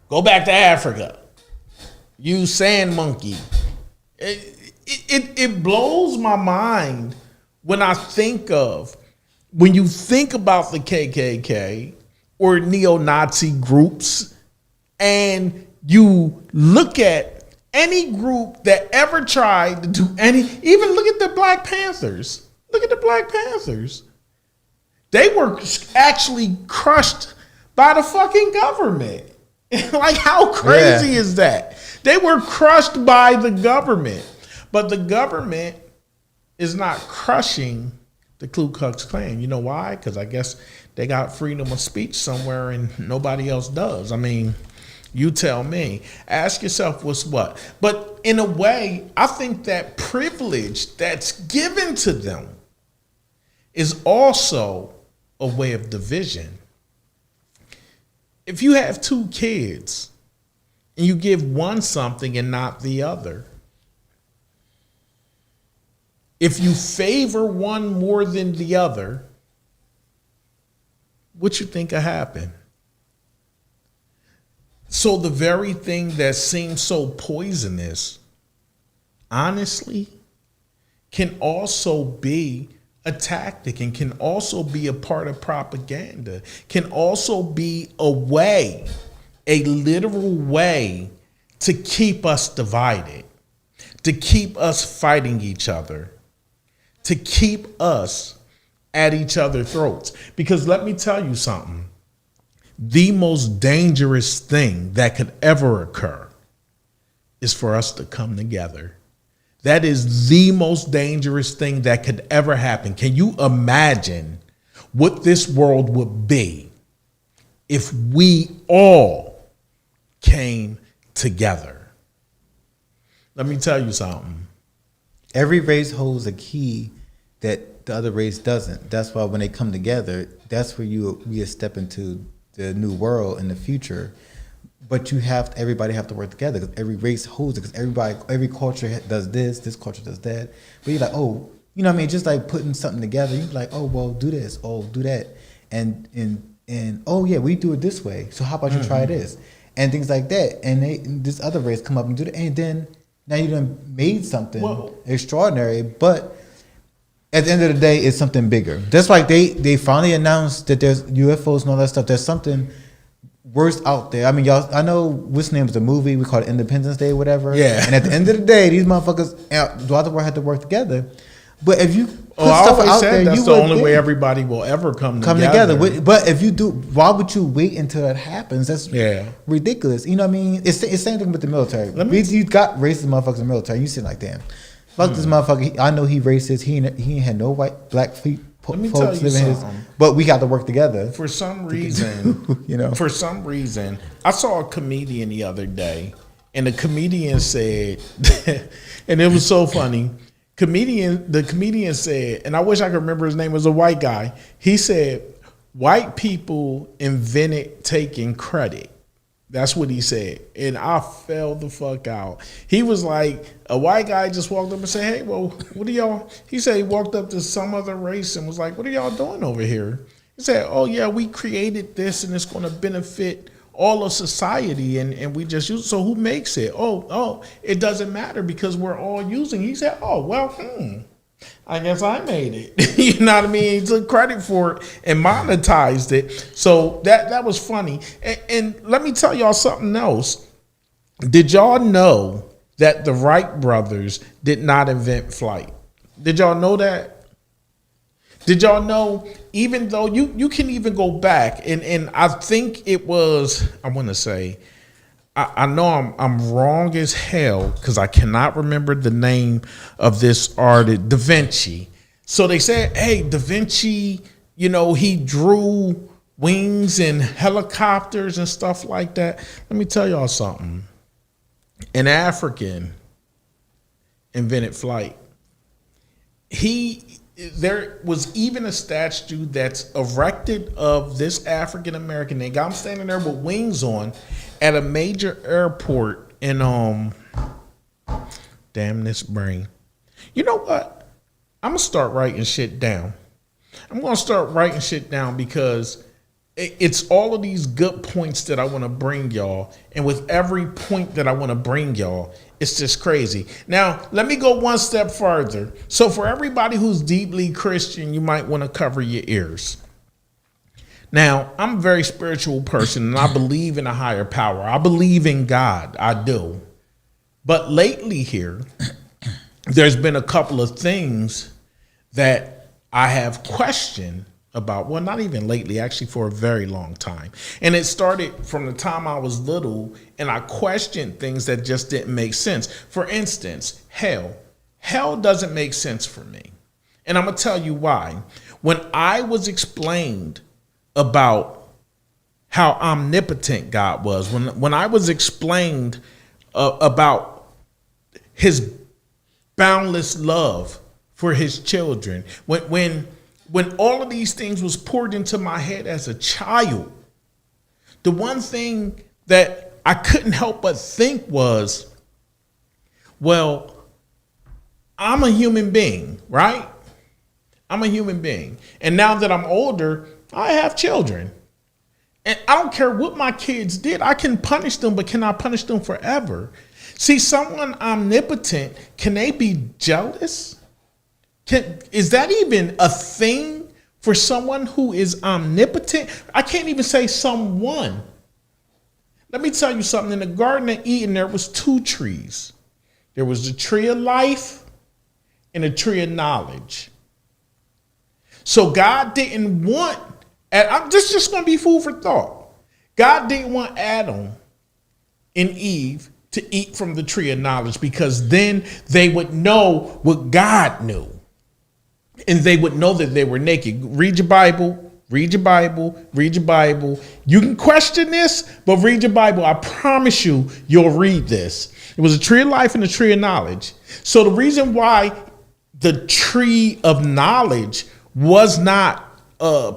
Go back to Africa. Use sand monkey. It blows my mind when you think about the KKK or neo-Nazi groups, and you look at any group that ever tried to do even look at the Black Panthers. Look at the Black Panthers. They were actually crushed by the fucking government. Like, how crazy is that? They were crushed by the government, but the government is not crushing the Ku Klux Klan. You know why? Because I guess they got freedom of speech somewhere and nobody else does. I mean, you tell me. Ask yourself what's what. But in a way, I think that privilege that's given to them is also a way of division. If you have two kids and you give one something and not the other, if you favor one more than the other, what you think will happen? So the very thing that seems so poisonous, honestly, can also be a tactic and can also be a part of propaganda, can also be a way, a literal way to keep us divided, to keep us fighting each other, to keep us at each other's throats. Because let me tell you something, the most dangerous thing that could ever occur is for us to come together. That is the most dangerous thing that could ever happen. Can you imagine what this world would be if we all came together? Let me tell you something. Every race holds a key that the other race doesn't. That's why when they come together, that's where we step into the new world in the future. But everybody have to work together because every race holds it. Because every culture does this culture does that. But you're like, oh, you know what I mean? Just like putting something together, you're like, oh, well, do this, oh, do that. and oh yeah, we do it this way. So how about you try this and things like that? And this other race come up and do that, and then now you done made something extraordinary, but at the end of the day, it's something bigger. That's like they finally announced that there's UFOs and all that stuff. There's something worse out there. I mean, y'all, I know what's the name of the movie we call it Independence Day, whatever. Yeah. And at the end of the day, these motherfuckers throughout the world had to work together. But if you put I stuff always out said there, that's you the would only think- way everybody will ever come come together. together. But if you do, why would you wait until that happens? That's ridiculous. You know what I mean? It's the same thing with the military. You got racist motherfuckers in the military. You sit like, damn, fuck this motherfucker. I know he racist. He ain't had no black Let me folks tell you living his. something. But we got to work together. For some reason, You know. For some reason, I saw a comedian the other day, and the comedian said, and it was so funny. The comedian said, and I wish I could remember his name, was a white guy. He said, white people invented taking credit. That's what he said. And I fell the fuck out. He was like, a white guy just walked up and said, hey, well, what are y'all? He said he walked up to some other race and was like, what are y'all doing over here? He said, oh, yeah, we created this and it's going to benefit all of society and we just use it. So who makes it? Oh, it doesn't matter because we're all using it. He said, oh, well, I guess I made it. You know what I mean? He took credit for it and monetized it. So that was funny. And let me tell y'all something else. Did y'all know that the Wright brothers did not invent flight? Did y'all know that? Did y'all know, even though you can even go back and I think it was, I want to say, I know I'm wrong as hell because I cannot remember the name of this artist, Da Vinci. So they said, hey, Da Vinci, you know, he drew wings and helicopters and stuff like that. Let me tell y'all something. An African invented flight. There was even a statue that's erected of this African American. They got him standing there with wings on at a major airport in damn this brain. You know what? I'm gonna start writing shit down. I'm gonna start writing shit down because it's all of these good points that I want to bring y'all, and with every point that I want to bring y'all, it's just crazy. Now, let me go one step further. So for everybody who's deeply Christian, you might want to cover your ears. Now, I'm a very spiritual person, and I believe in a higher power. I believe in God. I do. But lately here, there's been a couple of things that I have questioned about, well, not even lately, actually for a very long time. And it started from the time I was little and I questioned things that just didn't make sense. For instance, hell doesn't make sense for me. And I'm gonna tell you why. When I was explained about how omnipotent God was, when I was explained about his boundless love for his children, when all of these things was poured into my head as a child, the one thing that I couldn't help but think was, well, I'm a human being, right? I'm a human being. And now that I'm older, I have children. And I don't care what my kids did. I can punish them, but can I punish them forever? See, someone omnipotent, can they be jealous? Is that even a thing for someone who is omnipotent? I can't even say someone. Let me tell you something. In the Garden of Eden, there was two trees. There was the tree of life and the tree of knowledge. So God didn't want, and this is just going to be food for thought. God didn't want Adam and Eve to eat from the tree of knowledge because then they would know what God knew. And they would know that they were naked. Read your Bible, read your Bible, read your Bible. You can question this, but read your Bible. I promise you, you'll read this. It was a tree of life and a tree of knowledge. So the reason why the tree of knowledge was not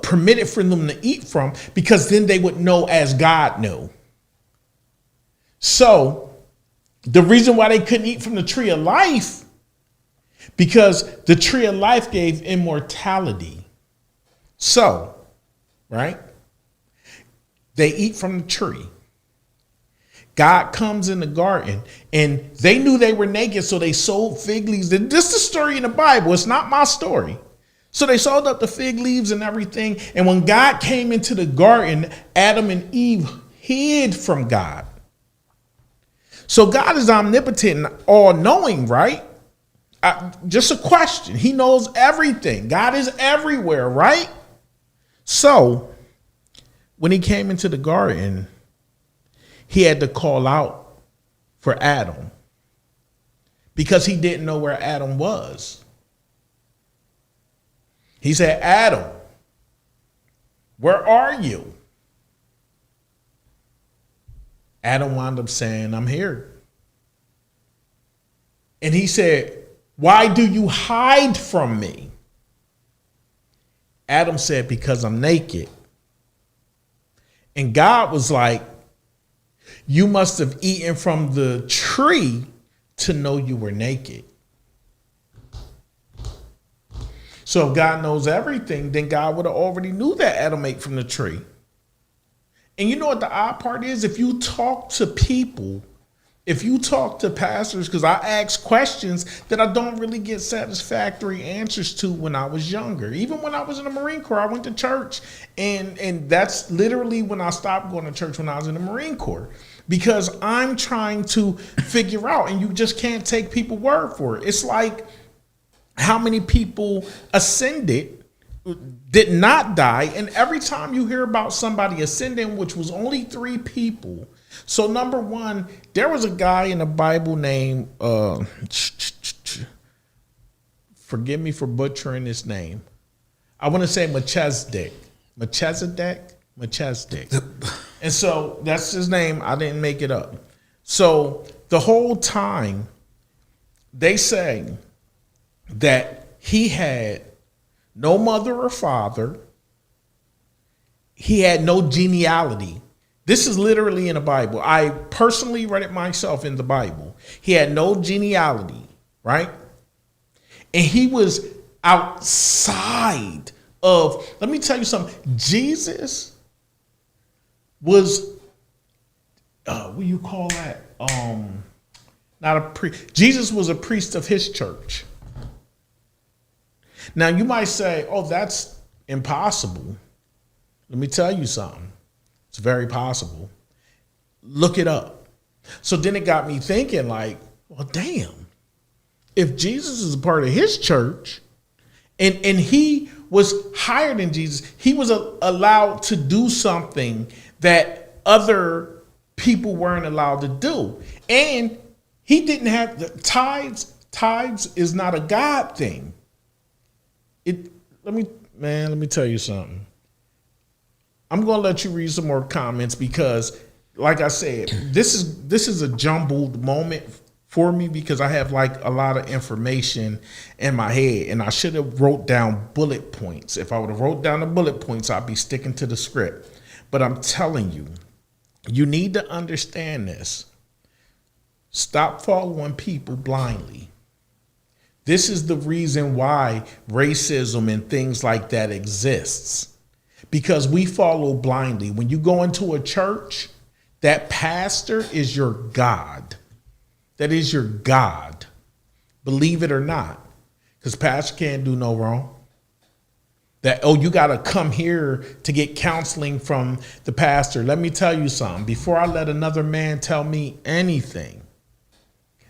permitted for them to eat from, because then they would know as God knew. So the reason why they couldn't eat from the tree of life, because the tree of life gave immortality. So right? They eat from the tree. God comes in the garden, and they knew they were naked, so they sold fig leaves. This is the story in the Bible. It's not my story. So they sold up the fig leaves and everything. And when God came into the garden, Adam and Eve hid from God. So God is omnipotent and all-knowing, right? Just a question. He knows everything. God is everywhere, right? So when he came into the garden, he had to call out for Adam because he didn't know where Adam was. He said, Adam, where are you? Adam wound up saying, I'm here. And he said, why do you hide from me? Adam said, because I'm naked. And God was like, you must have eaten from the tree to know you were naked. So if God knows everything, then God would have already knew that Adam ate from the tree. And you know what the odd part is? If you talk to people, if you talk to pastors, because I ask questions that I don't really get satisfactory answers to when I was younger. Even when I was in the Marine Corps, I went to church. And that's literally when I stopped going to church, when I was in the Marine Corps. Because I'm trying to figure out, and you just can't take people's word for it. It's like, how many people ascended, did not die, and every time you hear about somebody ascending, which was only 3 people. So number one, there was a guy in the Bible named, forgive me for butchering his name. I want to say Melchizedek. And so that's his name. I didn't make it up. So the whole time they say that he had no mother or father. He had no genealogy. This is literally in the Bible. I personally read it myself in the Bible. He had no genealogy, right? And he was outside of, let me tell you something. Jesus was, what do you call that? Not a priest. Jesus was a priest of his church. Now, you might say, oh, that's impossible. Let me tell you something. It's very possible. Look it up. So then it got me thinking like, well, damn, if Jesus is a part of his church and he was higher than Jesus, he was allowed to do something that other people weren't allowed to do. And he didn't have the tithes. Tithes is not a God thing. Let me tell you something. I'm going to let you read some more comments because, like I said, this is a jumbled moment for me because I have like a lot of information in my head and I should have wrote down bullet points. If I would have wrote down the bullet points, I'd be sticking to the script. But I'm telling you, you need to understand this. Stop following people blindly. This is the reason why racism and things like that exists. Because we follow blindly. When you go into a church, that pastor is your God. That is your God. Believe it or not. Because pastor can't do no wrong. That, oh, you got to come here to get counseling from the pastor. Let me tell you something. Before I let another man tell me anything,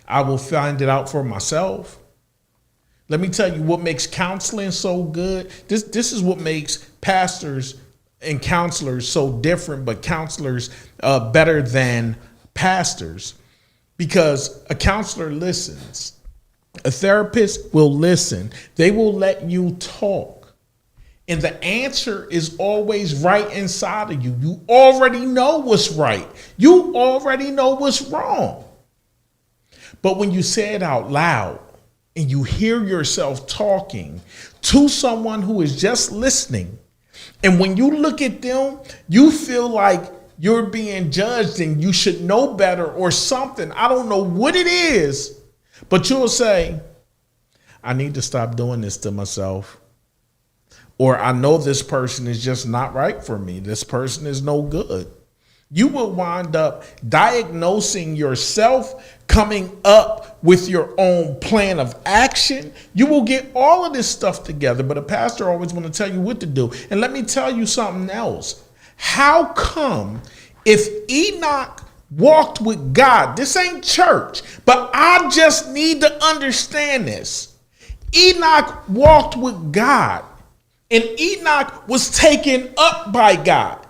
I will find it out for myself. Let me tell you what makes counseling so good. This is what makes pastors and counselors so different, but counselors better than pastors. Because a counselor listens. A therapist will listen. They will let you talk. And the answer is always right inside of you. You already know what's right. You already know what's wrong. But when you say it out loud, and you hear yourself talking to someone who is just listening, and when you look at them, you feel like you're being judged and you should know better or something. I don't know what it is, but you'll say, I need to stop doing this to myself. or I know this person is just not right for me. This person is no good. You will wind up diagnosing yourself, coming up with your own plan of action. You will get all of this stuff together, but a pastor always want to tell you what to do. And let me tell you something else. How come if Enoch walked with God, this ain't church, but I just need to understand this. Enoch walked with God, and Enoch was taken up by God.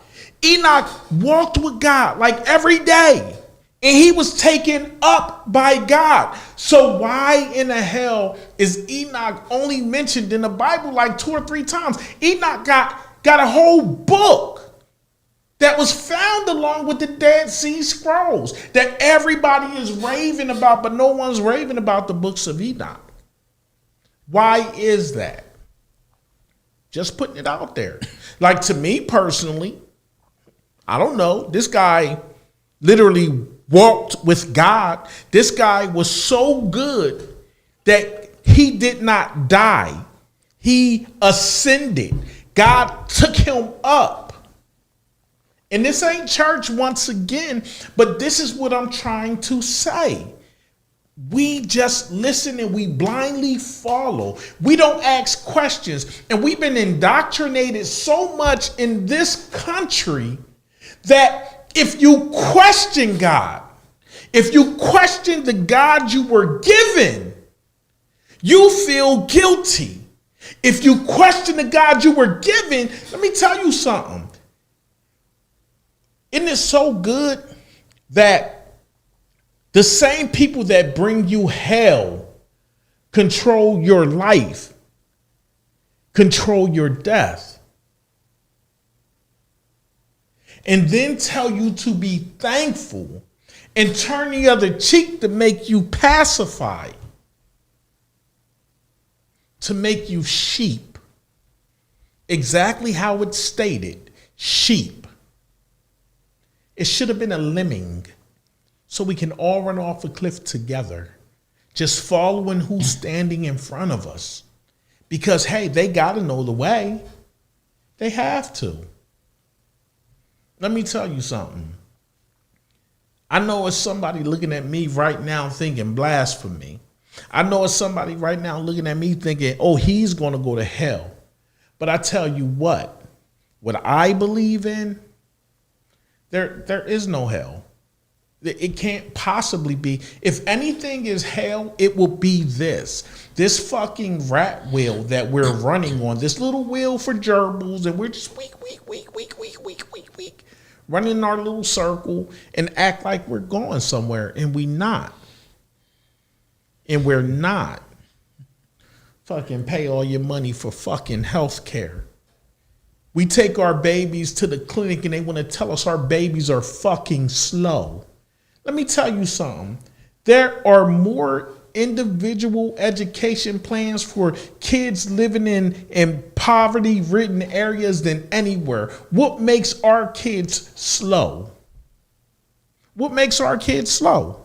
Enoch walked with God like every day, and he was taken up by God. So why in the hell is Enoch only mentioned in the Bible like 2 or 3 times? Enoch got a whole book that was found along with the Dead Sea Scrolls that everybody is raving about, but no one's raving about the books of Enoch. Why is that? Just putting it out there. Like, to me personally, I don't know. This guy literally walked with God. This guy was so good that he did not die. He ascended. God took him up. And this ain't church once again, but this is what I'm trying to say. We just listen and we blindly follow. We don't ask questions. And we've been indoctrinated so much in this country that if you question God, if you question the God you were given, you feel guilty. If you question the God you were given, let me tell you something. Isn't it so good that the same people that bring you hell control your life, control your death, and then tell you to be thankful and turn the other cheek to make you pacified, to make you sheep? Exactly how it's stated, sheep. It should have been a lemming, so we can all run off a cliff together, just following who's standing in front of us. Because, hey, they got to know the way. They have to. Let me tell you something. I know it's somebody looking at me right now thinking blasphemy. I know it's somebody right now looking at me thinking, oh, he's going to go to hell. But I tell you what I believe in, there is no hell. It can't possibly be. If anything is hell, it will be this fucking rat wheel that we're running on, this little wheel for gerbils, and we're just weak, running in our little circle and act like we're going somewhere, and we're not. Fucking pay all your money for fucking health care. We take our babies to the clinic and they want to tell us our babies are fucking slow. Let me tell you something. There are more individual education plans for kids living in poverty-ridden areas than anywhere. What makes our kids slow? What makes our kids slow?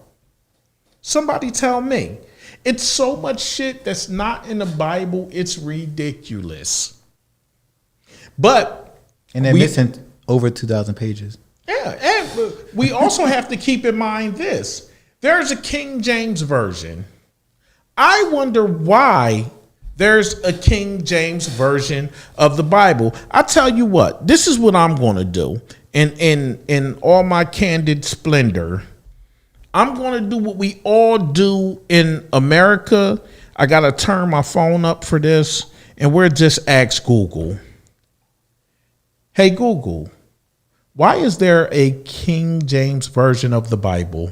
Somebody tell me. It's so much shit that's not in the Bible, it's ridiculous. But and they're missing over 2,000 pages. Yeah, and we also have to keep in mind this. There's a King James version. I wonder why there's a King James version of the Bible. I tell you what, this is what I'm going to do. In all my candid splendor, I'm going to do what we all do in America. I got to turn my phone up for this, and we're just ask Google. Hey, Google, why is there a King James version of the Bible?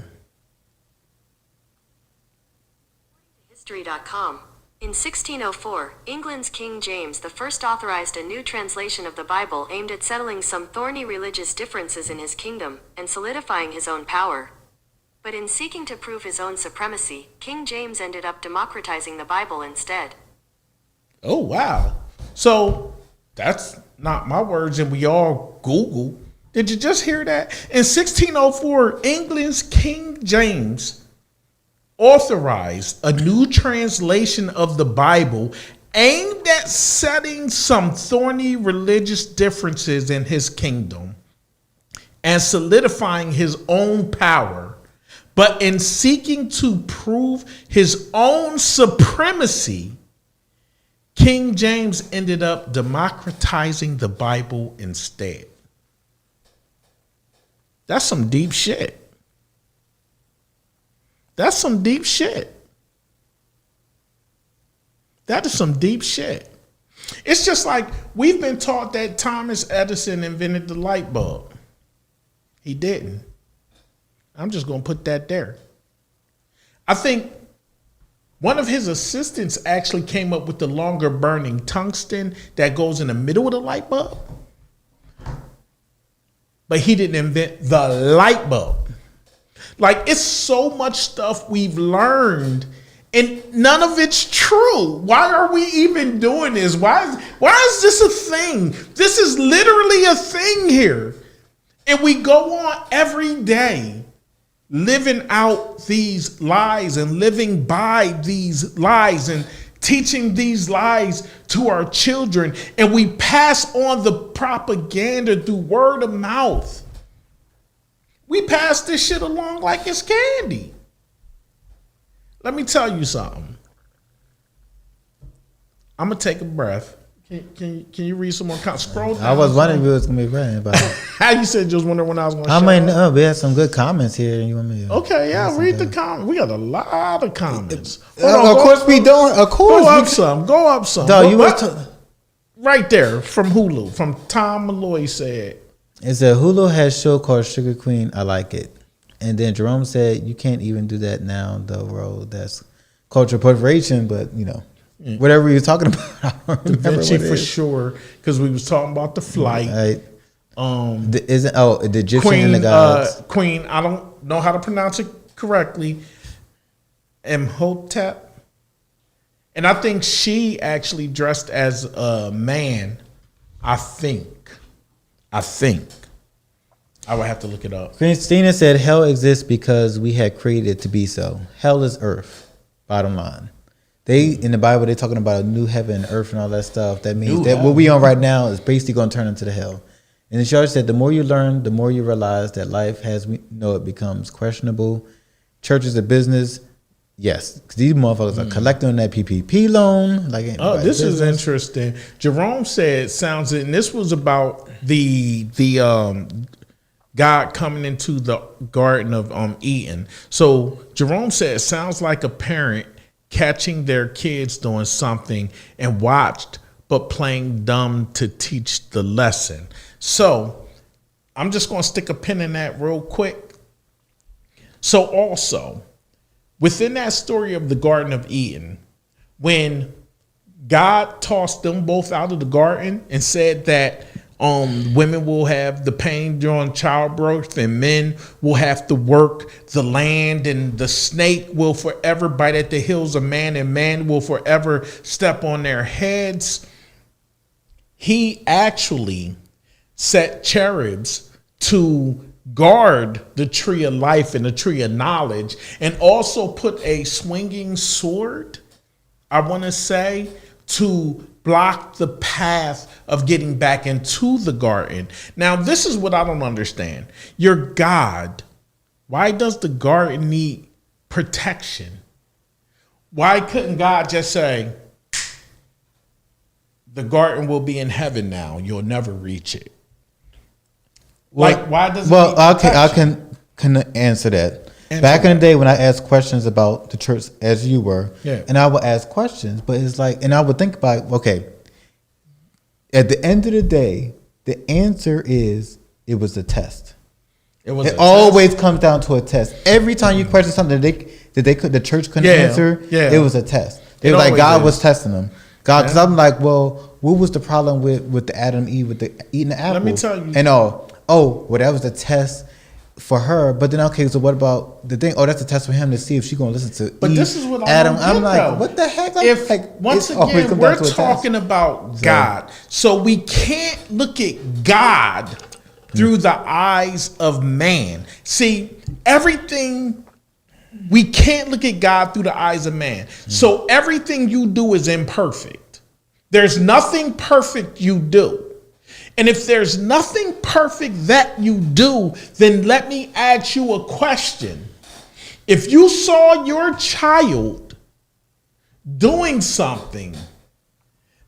History.com. In 1604, England's King James I authorized a new translation of the Bible aimed at settling some thorny religious differences in his kingdom and solidifying his own power. But in seeking to prove his own supremacy, King James ended up democratizing the Bible instead. Oh, wow. So that's not my words, and we all Google. Did you just hear that? In 1604, England's King James authorized a new translation of the Bible aimed at setting some thorny religious differences in his kingdom and solidifying his own power, but in seeking to prove his own supremacy, King James ended up democratizing the Bible instead. That's some deep shit. That's some deep shit. That is some deep shit. It's just like we've been taught that Thomas Edison invented the light bulb. He didn't. I'm just going to put that there. I think one of his assistants actually came up with the longer burning tungsten that goes in the middle of the light bulb. But he didn't invent the light bulb. Like, it's so much stuff we've learned and none of it's true. Why are we even doing this? Why is this a thing? This is literally a thing here. And we go on every day living out these lies and living by these lies and teaching these lies to our children. And we pass on the propaganda through word of mouth. We pass this shit along like it's candy. Let me tell you something. I'm gonna take a breath. Can you read some more comments? Scroll down. I was wondering if it was gonna be right about it. How you said just wondering when I was gonna I show might up? know. We had some good comments here. You want me to Okay, yeah, read the comments. We got a lot of comments. Of course we don't. Of course Go we up some. Go up some. Dog, But- you but- was right there from Hulu, from Tom Malloy said. It said Hulu has a show called Sugar Queen. I like it. And then Jerome said you can't even do that now, though, road. That's cultural appropriation, but you know, whatever you're talking about, I don't Da remember Vinci what it for is. sure, because we was talking about the flight. Right. The The Egyptian and the gods. Queen, I don't know how to pronounce it correctly. Imhotep. And I think she actually dressed as a man. I think. I would have to look it up. Christina said hell exists because we had created it to be so. Hell is earth, bottom line. They in the Bible they're talking about a new heaven and earth and all that stuff. That means that what we on right now is basically going to turn into the hell. And the church said the more you learn, the more you realize that life as we know it becomes questionable. Church is a business. Yes, because these motherfuckers are collecting on that PPP loan. Like, Oh, this is interesting. Jerome said sounds, and this was about the God coming into the Garden of Eden. So Jerome said it sounds like a parent catching their kids doing something and watched, but playing dumb to teach the lesson. So I'm just going to stick a pin in that real quick. So also, within that story of the Garden of Eden, when God tossed them both out of the garden and said that women will have the pain during childbirth and men will have to work the land and the snake will forever bite at the heels of man and man will forever step on their heads. He actually set cherubs to guard the tree of life and the tree of knowledge, and also put a swinging sword, I want to say, to block the path of getting back into the garden. Now, this is what I don't understand. Your God, why does the garden need protection? Why couldn't God just say, the garden will be in heaven now, you'll never reach it? Well, Like, why does it well, need I protection? can answer that. Answer Back in that. the day when I asked questions about the church as you were, Yeah. and I would ask questions, but it's like, and I would think about, okay, at the end of the day, the answer is it was a test. It was It a always comes down to a test. Every time you question something the church couldn't Yeah, answer, yeah. it was a test. It It was like always God is. was testing them. God, because Yeah. I'm like, well, what was the problem with the Adam and Eve with the eating the apple? Let me tell you. And well, that was the test for her. But then okay, so what about the thing? Oh, that's a test for him to see if she's gonna listen to. But Eve, this is what I Adam. don't I'm get, like, though. what the heck? I'm If like, once it always again comes we're down to a test. talking about So- God, so we can't look at God through the eyes of man. See, everything we can't look at God through the eyes of man. So everything you do is imperfect. There's nothing perfect you do. And if there's nothing perfect that you do, then let me ask you a question. If you saw your child doing something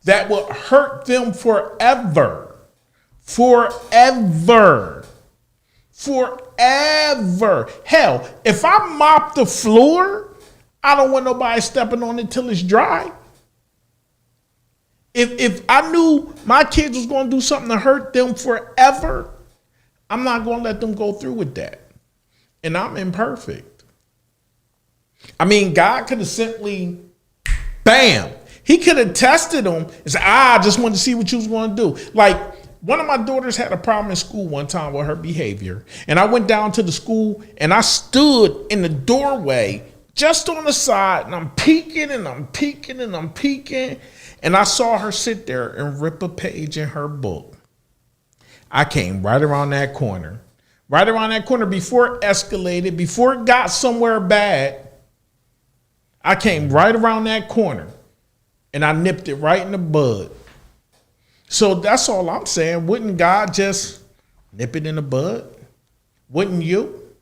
that would hurt them forever, forever. Hell, if I mop the floor, I don't want nobody stepping on it till it's dry. If I knew my kids was going to do something to hurt them forever, I'm not going to let them go through with that. And I'm imperfect. I mean, God could have simply, bam, he could have tested them and said, I just wanted to see what you was going to do. Like, one of my daughters had a problem in school one time with her behavior. And I went down to the school and I stood in the doorway just on the side and I'm peeking and I'm peeking and I'm peeking. And I saw her sit there and rip a page in her book. I came right around that corner before it escalated, before it got somewhere bad. I came right around that corner and I nipped it right in the bud. So that's all I'm saying. Wouldn't God just nip it in the bud? Wouldn't you?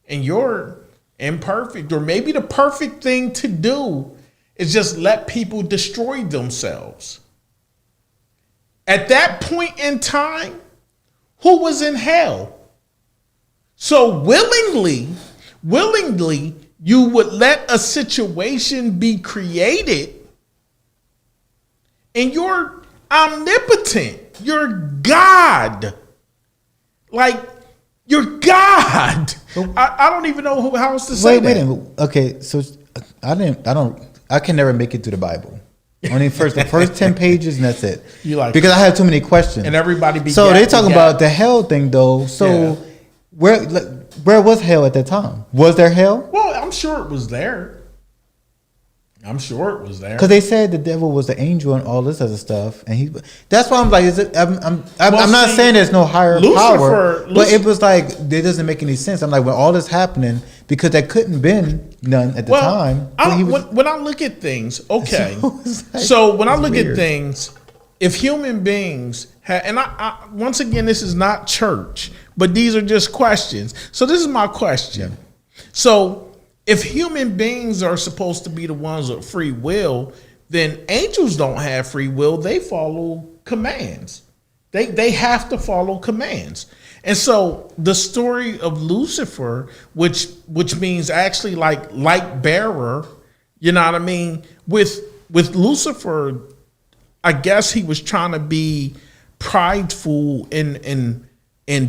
And you're imperfect, or maybe the perfect thing to do is just let people destroy themselves. At that point in time, who was in hell? So willingly, you would let a situation be created, and you're omnipotent. You're God. Like, you're God. I don't even know how else to say that. Wait a minute. Okay, so I can never make it through the Bible. Only the first 10 pages and that's it. You like, because I have too many questions. And everybody be so they talking about the hell thing though. So where was hell at that time? Was there hell? Well, I'm sure it was there. Because they said the devil was the angel and all this other stuff, and that's why I'm like, I'm not saying there's no higher power, but it was like it doesn't make any sense. I'm like, when all this happening, because there couldn't been none at the time. When I look at things, okay, so when I look at things, if human beings and I once again, this is not church, but these are just questions. So this is my question. Yeah. So if human beings are supposed to be the ones with free will, then angels don't have free will. They follow commands. They have to follow commands. And so the story of Lucifer, which means actually like light bearer, you know what I mean? With Lucifer, I guess he was trying to be prideful and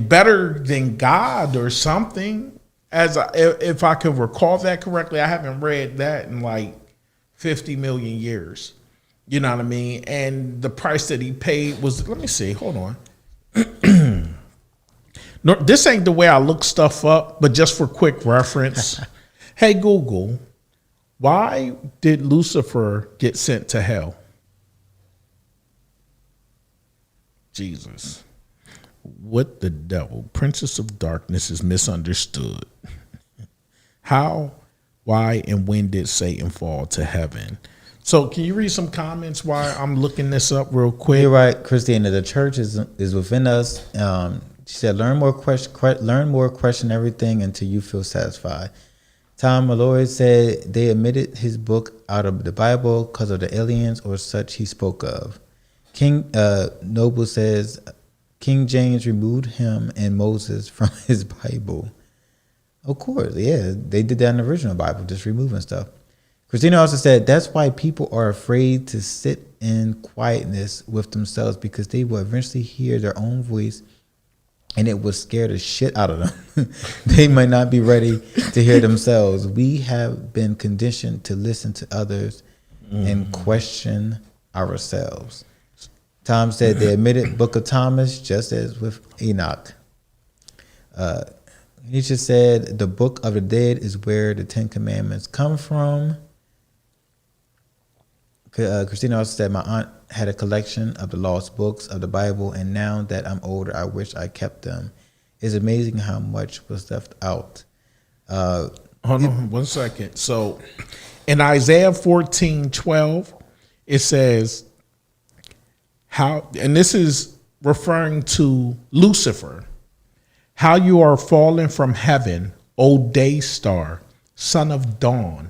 better than God or something. If I can recall that correctly, I haven't read that in like 50 million years. You know what I mean? And the price that he paid was, let me see, hold on. No, this ain't the way I look stuff up, but just for quick reference. Hey, Google, why did Lucifer get sent to hell? Jesus. What the devil? Princess of Darkness is misunderstood. How, why, and when did Satan fall to heaven? So can you read some comments while I'm looking this up real quick? You're right, Christina. The church is within us. She said, learn more, question everything until you feel satisfied. Tom Malloy said they omitted his book out of the Bible because of the aliens or such he spoke of. King Noble says King James removed him and Moses from his Bible. Of course, yeah, they did that in the original Bible, just removing stuff. Christina also said that's why people are afraid to sit in quietness with themselves, because they will eventually hear their own voice and it will scare the shit out of them. They might not be ready to hear themselves. We have been conditioned to listen to others and question ourselves. Tom said they admitted Book of Thomas, just as with Enoch. Nietzsche said the Book of the Dead is where the 10 Commandments come from. Christina also said my aunt had a collection of the lost books of the Bible, and now that I'm older, I wish I kept them. It's amazing how much was left out. Hold on 1 second. So in Isaiah 14:12, it says, how, and this is referring to Lucifer, how you are fallen from heaven, O day star, son of dawn,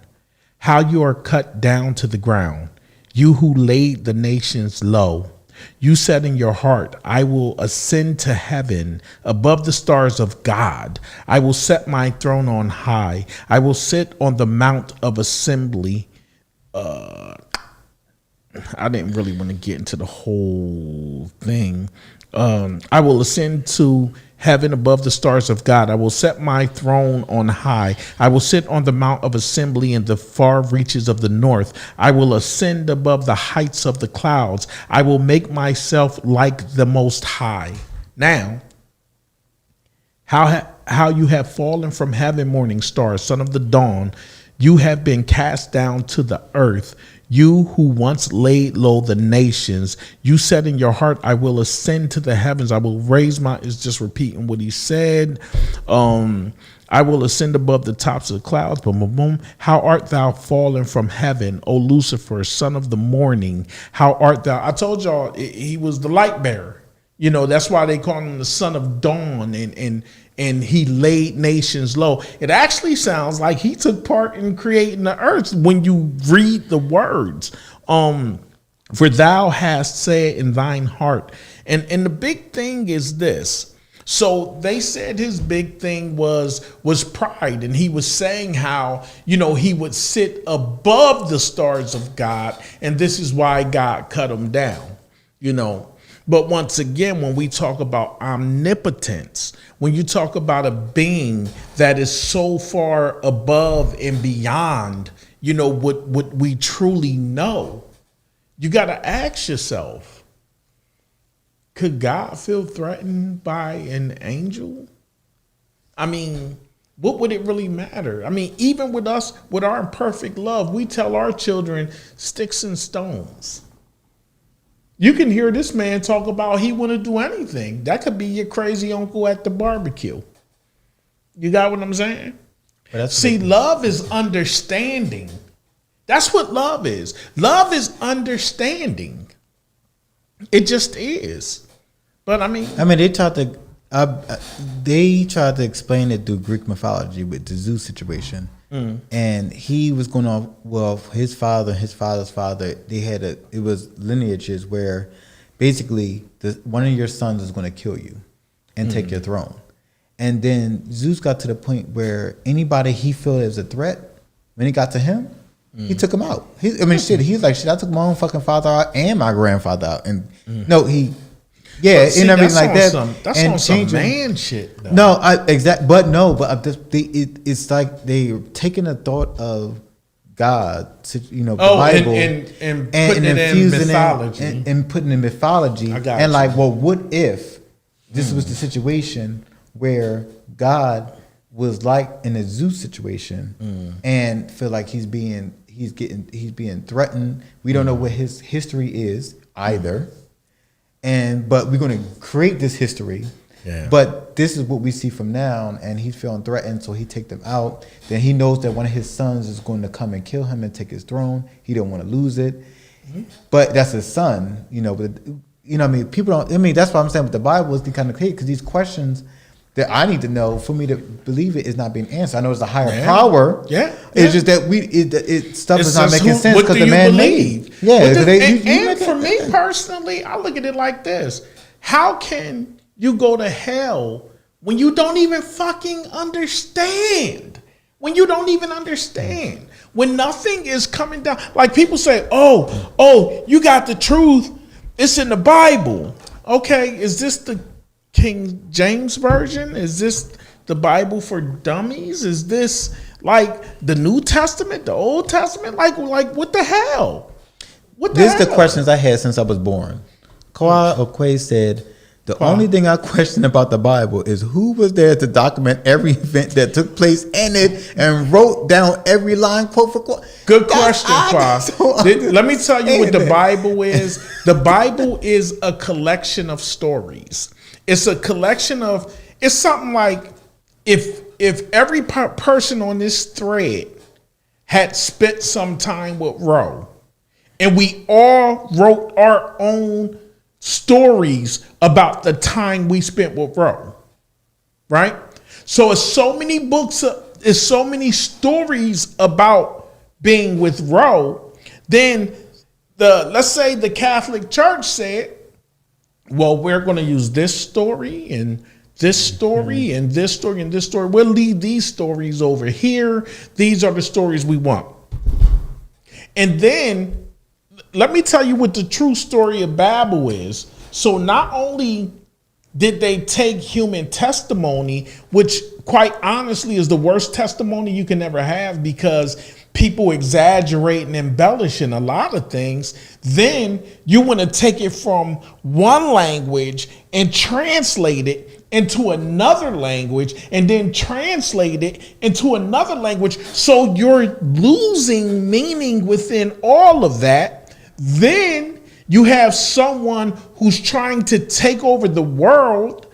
how you are cut down to the ground, you who laid the nations low. You said in your heart, I will ascend to heaven above the stars of God. I will set my throne on high. I will sit on the mount of assembly. I didn't really want to get into the whole thing. I will ascend to heaven above the stars of God. I will set my throne on high. I will sit on the mount of assembly in the far reaches of the north. I will ascend above the heights of the clouds. I will make myself like the Most High. Now, how you have fallen from heaven, morning star, son of the dawn. You have been cast down to the earth. You who once laid low the nations, you said in your heart, I will ascend to the heavens. I will raise my, it's just repeating what he said. I will ascend above the tops of the clouds. Boom, boom, boom. How art thou fallen from heaven, O Lucifer, son of the morning? How art thou? I told y'all he was the light bearer. You know, that's why they call him the son of dawn, and he laid nations low. It actually sounds like he took part in creating the earth when you read the words. For thou hast said in thine heart. And the big thing is this. So they said his big thing was pride. And he was saying how, you know, he would sit above the stars of God. And this is why God cut him down, you know. But once again, when we talk about omnipotence, when you talk about a being that is so far above and beyond, you know, what we truly know, you got to ask yourself, could God feel threatened by an angel? I mean, what would it really matter? I mean, even with us, with our imperfect love, we tell our children sticks and stones. You can hear this man talk about he wouldn't do anything. That could be your crazy uncle at the barbecue. You got what I'm saying? See, love is understanding. That's what love is. Love is understanding. It just is. But I mean, they tried to explain it through Greek mythology with the Zeus situation. And he was going off, well, his father, his father's father, it was lineages where basically one of your sons is going to kill you and take your throne. And then Zeus got to the point where anybody he felt as a threat, when he got to him, he took him out. He's like, shit, I took my own fucking father out and my grandfather out. And everything like that. That's on some man shit, though. No, it's like they taking the thought of God, the Bible, and putting it in mythology, and putting in mythology, and like, well, what if this was the situation where God was like in a Zeus situation, and feel like he's being threatened. We don't know what his history is either. But we're going to create this history. Yeah. But this is what we see from now, and he's feeling threatened, so he take them out. Then he knows that one of his sons is going to come and kill him and take his throne. He don't want to lose it. But that's his son, But people don't. That's why I'm saying with the Bible is the kind of crazy, because these questions that I need to know for me to believe it is not being answered. I know it's a higher power. Yeah. It's just that stuff is not making sense because the man made. Yeah. For me personally, I look at it like this. How can you go to hell when you don't even fucking understand? When you don't even understand. When nothing is coming down. Like people say, oh, you got the truth. It's in the Bible. Okay, is this the King James Version? Is this the Bible for dummies? Is this like the New Testament, the Old Testament? Like what the hell? This is the questions I had since I was born. Kwa Okwe said, the only thing I question about the Bible is who was there to document every event that took place in it and wrote down every line quote for quote. Good question, Kwa. Let me tell you what the Bible is. The Bible is a collection of stories. It's a collection of, it's something like if every person on this thread had spent some time with Ro and we all wrote our own stories about the time we spent with Roe, right? So it's so many books, it's so many stories about being with Roe. Then let's say the Catholic Church said, well, we're going to use this story and this story and this story and this story. We'll leave these stories over here. These are the stories we want. And then let me tell you what the true story of Babel is. So not only did they take human testimony, which quite honestly is the worst testimony you can ever have because people exaggerate and embellishing a lot of things, then you want to take it from one language and translate it into another language and then translate it into another language. So you're losing meaning within all of that. Then you have someone who's trying to take over the world,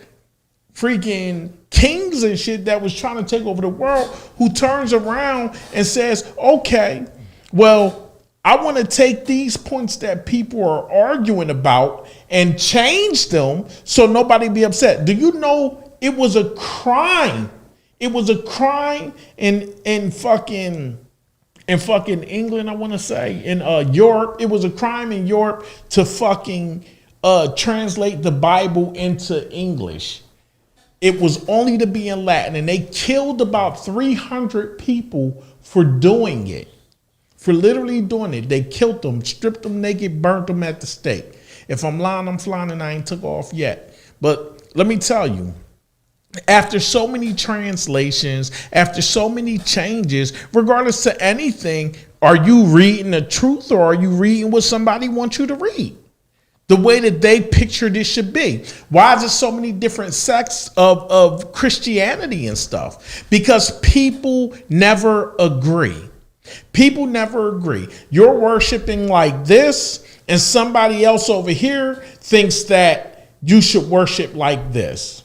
freaking kings and shit that was trying to take over the world, who turns around and says, okay, well, I want to take these points that people are arguing about and change them so nobody be upset. Do you know it was a crime? It was a crime in fucking England, I want to say, in Europe. It was a crime in Europe to fucking translate the Bible into English. It was only to be in Latin, and they killed about 300 people for doing it, for literally doing it. They killed them, stripped them naked, burnt them at the stake. If I'm lying, I'm flying, and I ain't took off yet. But let me tell you, after so many translations, after so many changes, regardless to anything, are you reading the truth or are you reading what somebody wants you to read? The way that they picture this should be. Why is there so many different sects of Christianity and stuff? Because people never agree. People never agree. You're worshiping like this, and somebody else over here thinks that you should worship like this.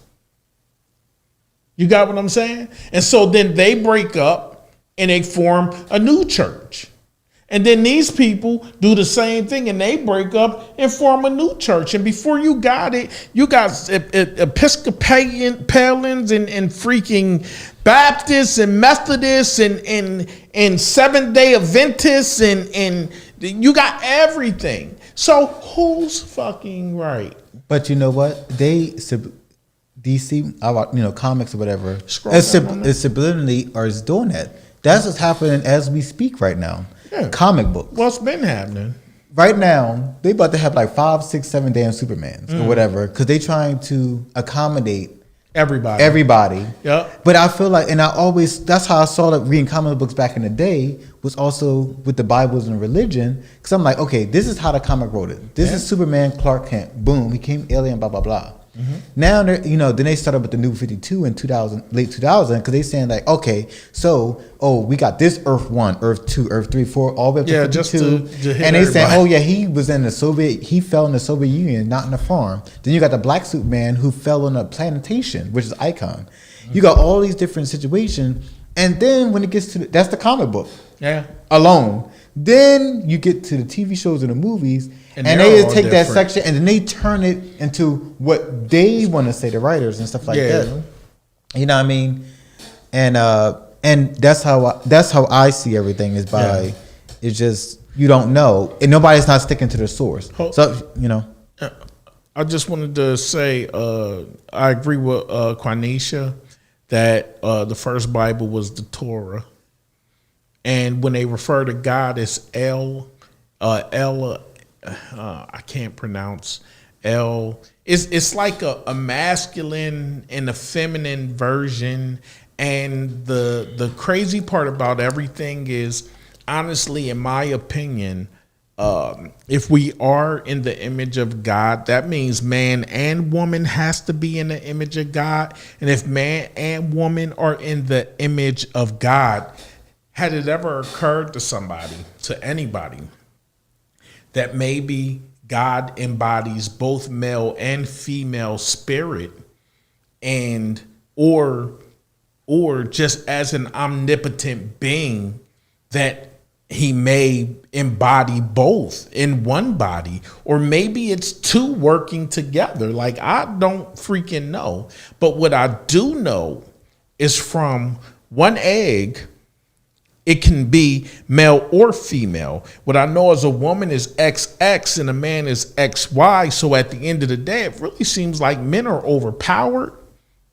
You got what I'm saying? And so then they break up and they form a new church. And then these people do the same thing and they break up and form a new church. And before you got it, you got Episcopalians and freaking Baptists and Methodists and Seventh-day Adventists and you got everything. So who's fucking right? But you know what? DC, comics or whatever, subliminally are doing that. That's what's happening as we speak right now. Yeah. Comic books. What's been happening? Right now, they about to have like 5, 6, 7 damn Supermans or whatever, because they trying to accommodate everybody. Yep. But I feel like, and that's how I saw that reading comic books back in the day was also with the Bibles and religion. Because I'm like, okay, this is how the comic wrote it. This is Superman, Clark Kent. Boom, he came alien, blah, blah, blah. Mm-hmm. Now, then they started with the New 52 in late 2000, because they saying like, okay, so, we got this Earth 1, Earth 2, Earth 3, 4, all the way up to 52. Just to hit and they everybody. saying, he fell in the Soviet Union, not in the farm. Then you got the Black Suit Man who fell on a plantation, which is Icon. You got all these different situations. And then when it gets to, that's the comic book. Yeah. Alone. Then you get to the TV shows and the movies, and they just take that section and then they turn it into what they want to say, the writers and stuff like that. You know what I mean? And that's how I see everything is by it's just you don't know, and nobody's not sticking to the source. So I just wanted to say I agree with Quanisha that the first Bible was the Torah. And when they refer to God as I can't pronounce El. It's like a masculine and a feminine version. And the crazy part about everything is, honestly, in my opinion, if we are in the image of God, that means man and woman has to be in the image of God. And if man and woman are in the image of God, had it ever occurred to somebody, to anybody, that maybe God embodies both male and female spirit, and or just as an omnipotent being that he may embody both in one body, or maybe it's two working together. Like, I don't freaking know. But what I do know is from one egg, it can be male or female. What I know is a woman is XX and a man is XY. So at the end of the day, it really seems like men are overpowered,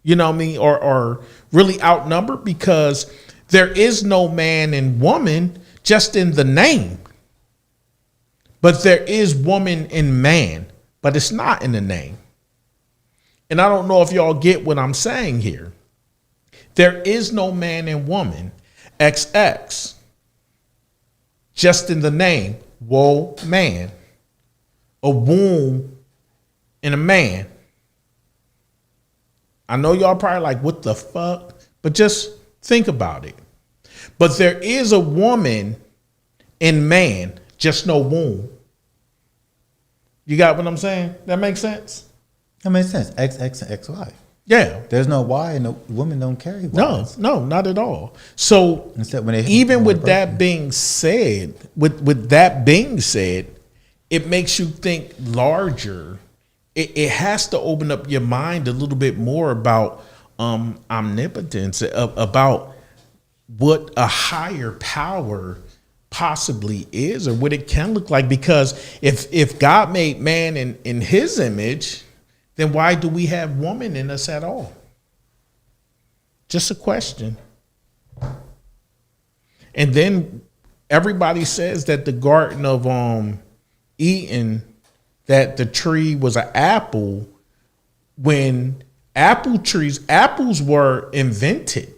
you know what I mean, or really outnumbered, because there is no man and woman just in the name. But there is woman and man, but it's not in the name. And I don't know if y'all get what I'm saying here. There is no man and woman, XX, just in the name. Whoa, man. A womb and a man. I know y'all probably like, what the fuck? But just think about it. But there is a woman and man, just no womb. You got what I'm saying? That makes sense? That makes sense. XX and XY. Yeah. There's no Y, and the women don't carry Y. No, not at all. So Instead, when they even with that being said, with that being said, it makes you think larger. It has to open up your mind a little bit more about omnipotence, about what a higher power possibly is, or what it can look like. Because if God made man in his image, then why do we have woman in us at all? Just a question. And then everybody says that the Garden of Eden, that the tree was an apple, when apples were invented.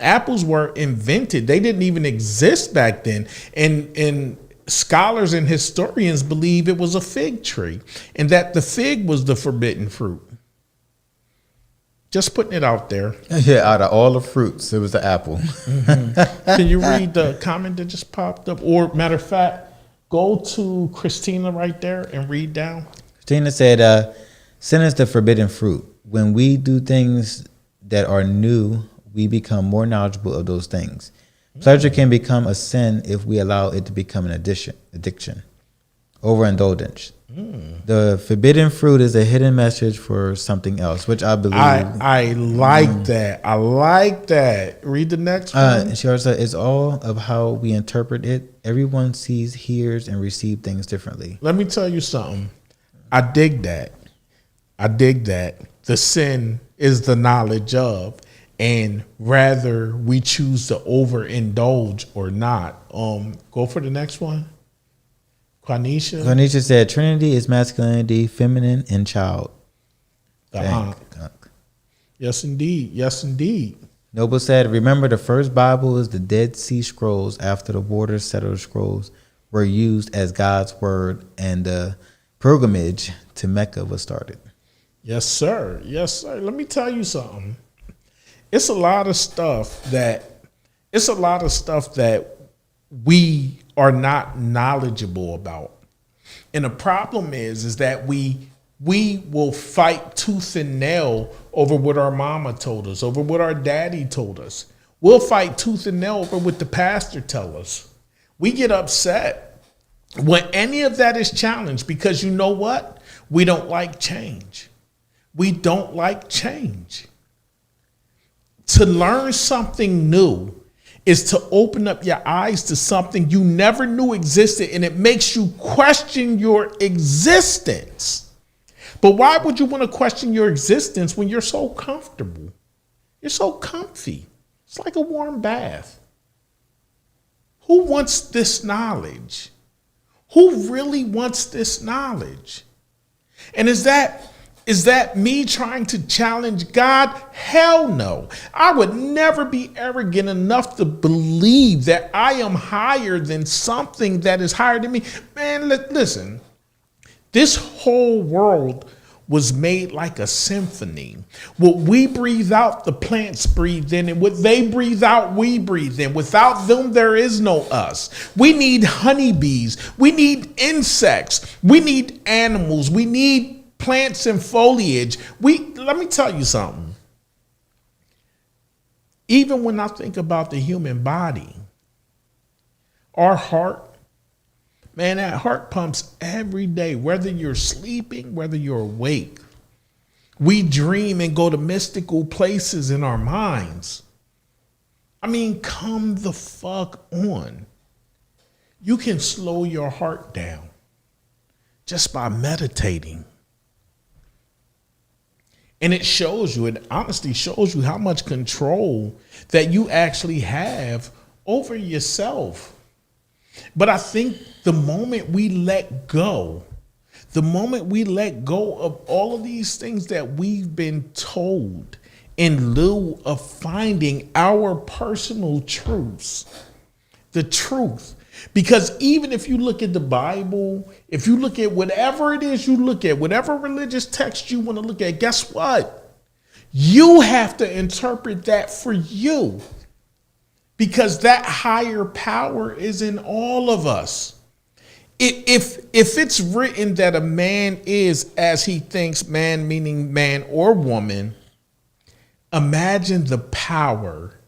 Apples were invented. They didn't even exist back then. And scholars and historians believe it was a fig tree, and that the fig was the forbidden fruit. Just putting it out there. Yeah, out of all the fruits, it was the apple. Can you read the comment that just popped up? Or matter of fact, go to Christina right there and read down. Christina said, sin is the forbidden fruit. When we do things that are new, we become more knowledgeable of those things. Pleasure can become a sin if we allow it to become an addiction, overindulgence. The forbidden fruit is a hidden message for something else, which I believe. I like that. I like that. Read the next one. She also said, it's all of how we interpret it. Everyone sees, hears, and receives things differently. Let me tell you something. I dig that. I dig that. The sin is the knowledge of. And rather we choose to overindulge or not. Go for the next one. Quanisha said, Trinity is masculinity, feminine, and child. Yes, indeed. Yes, indeed. Noble said, remember the first Bible is the Dead Sea Scrolls after the water settled scrolls were used as God's word, and the pilgrimage to Mecca was started. Yes, sir. Yes, sir. Let me tell you something. It's a lot of stuff that we are not knowledgeable about. And the problem is that we will fight tooth and nail over what our mama told us, over what our daddy told us. We'll fight tooth and nail over what the pastor tell us. We get upset when any of that is challenged, because you know what? We don't like change. We don't like change. To learn something new is to open up your eyes to something you never knew existed, and it makes you question your existence. But why would you want to question your existence when you're so comfortable? You're so comfy. It's like a warm bath. Who wants this knowledge? Who really wants this knowledge? And is that me trying to challenge God? Hell no. I would never be arrogant enough to believe that I am higher than something that is higher than me. Man, listen, this whole world was made like a symphony. What we breathe out, the plants breathe in, and what they breathe out, we breathe in. Without them, there is no us. We need honeybees. We need insects. We need animals. We need plants and foliage. Let me tell you something. Even when I think about the human body, Our heart, man, that heart pumps every day, whether you're sleeping, whether you're awake. We dream and go to mystical places in our minds. I mean, come the fuck on. You can slow your heart down just by meditating. And it shows you, it honestly shows you how much control that you actually have over yourself. But I think the moment we let go of all of these things that we've been told in lieu of finding our personal truths, the truth. Because even if you look at the Bible, if you look at whatever it is you look at, whatever religious text you want to look at, guess what? You have to interpret that for you. Because that higher power is in all of us. If it's written that a man is as he thinks, man meaning man or woman, imagine the power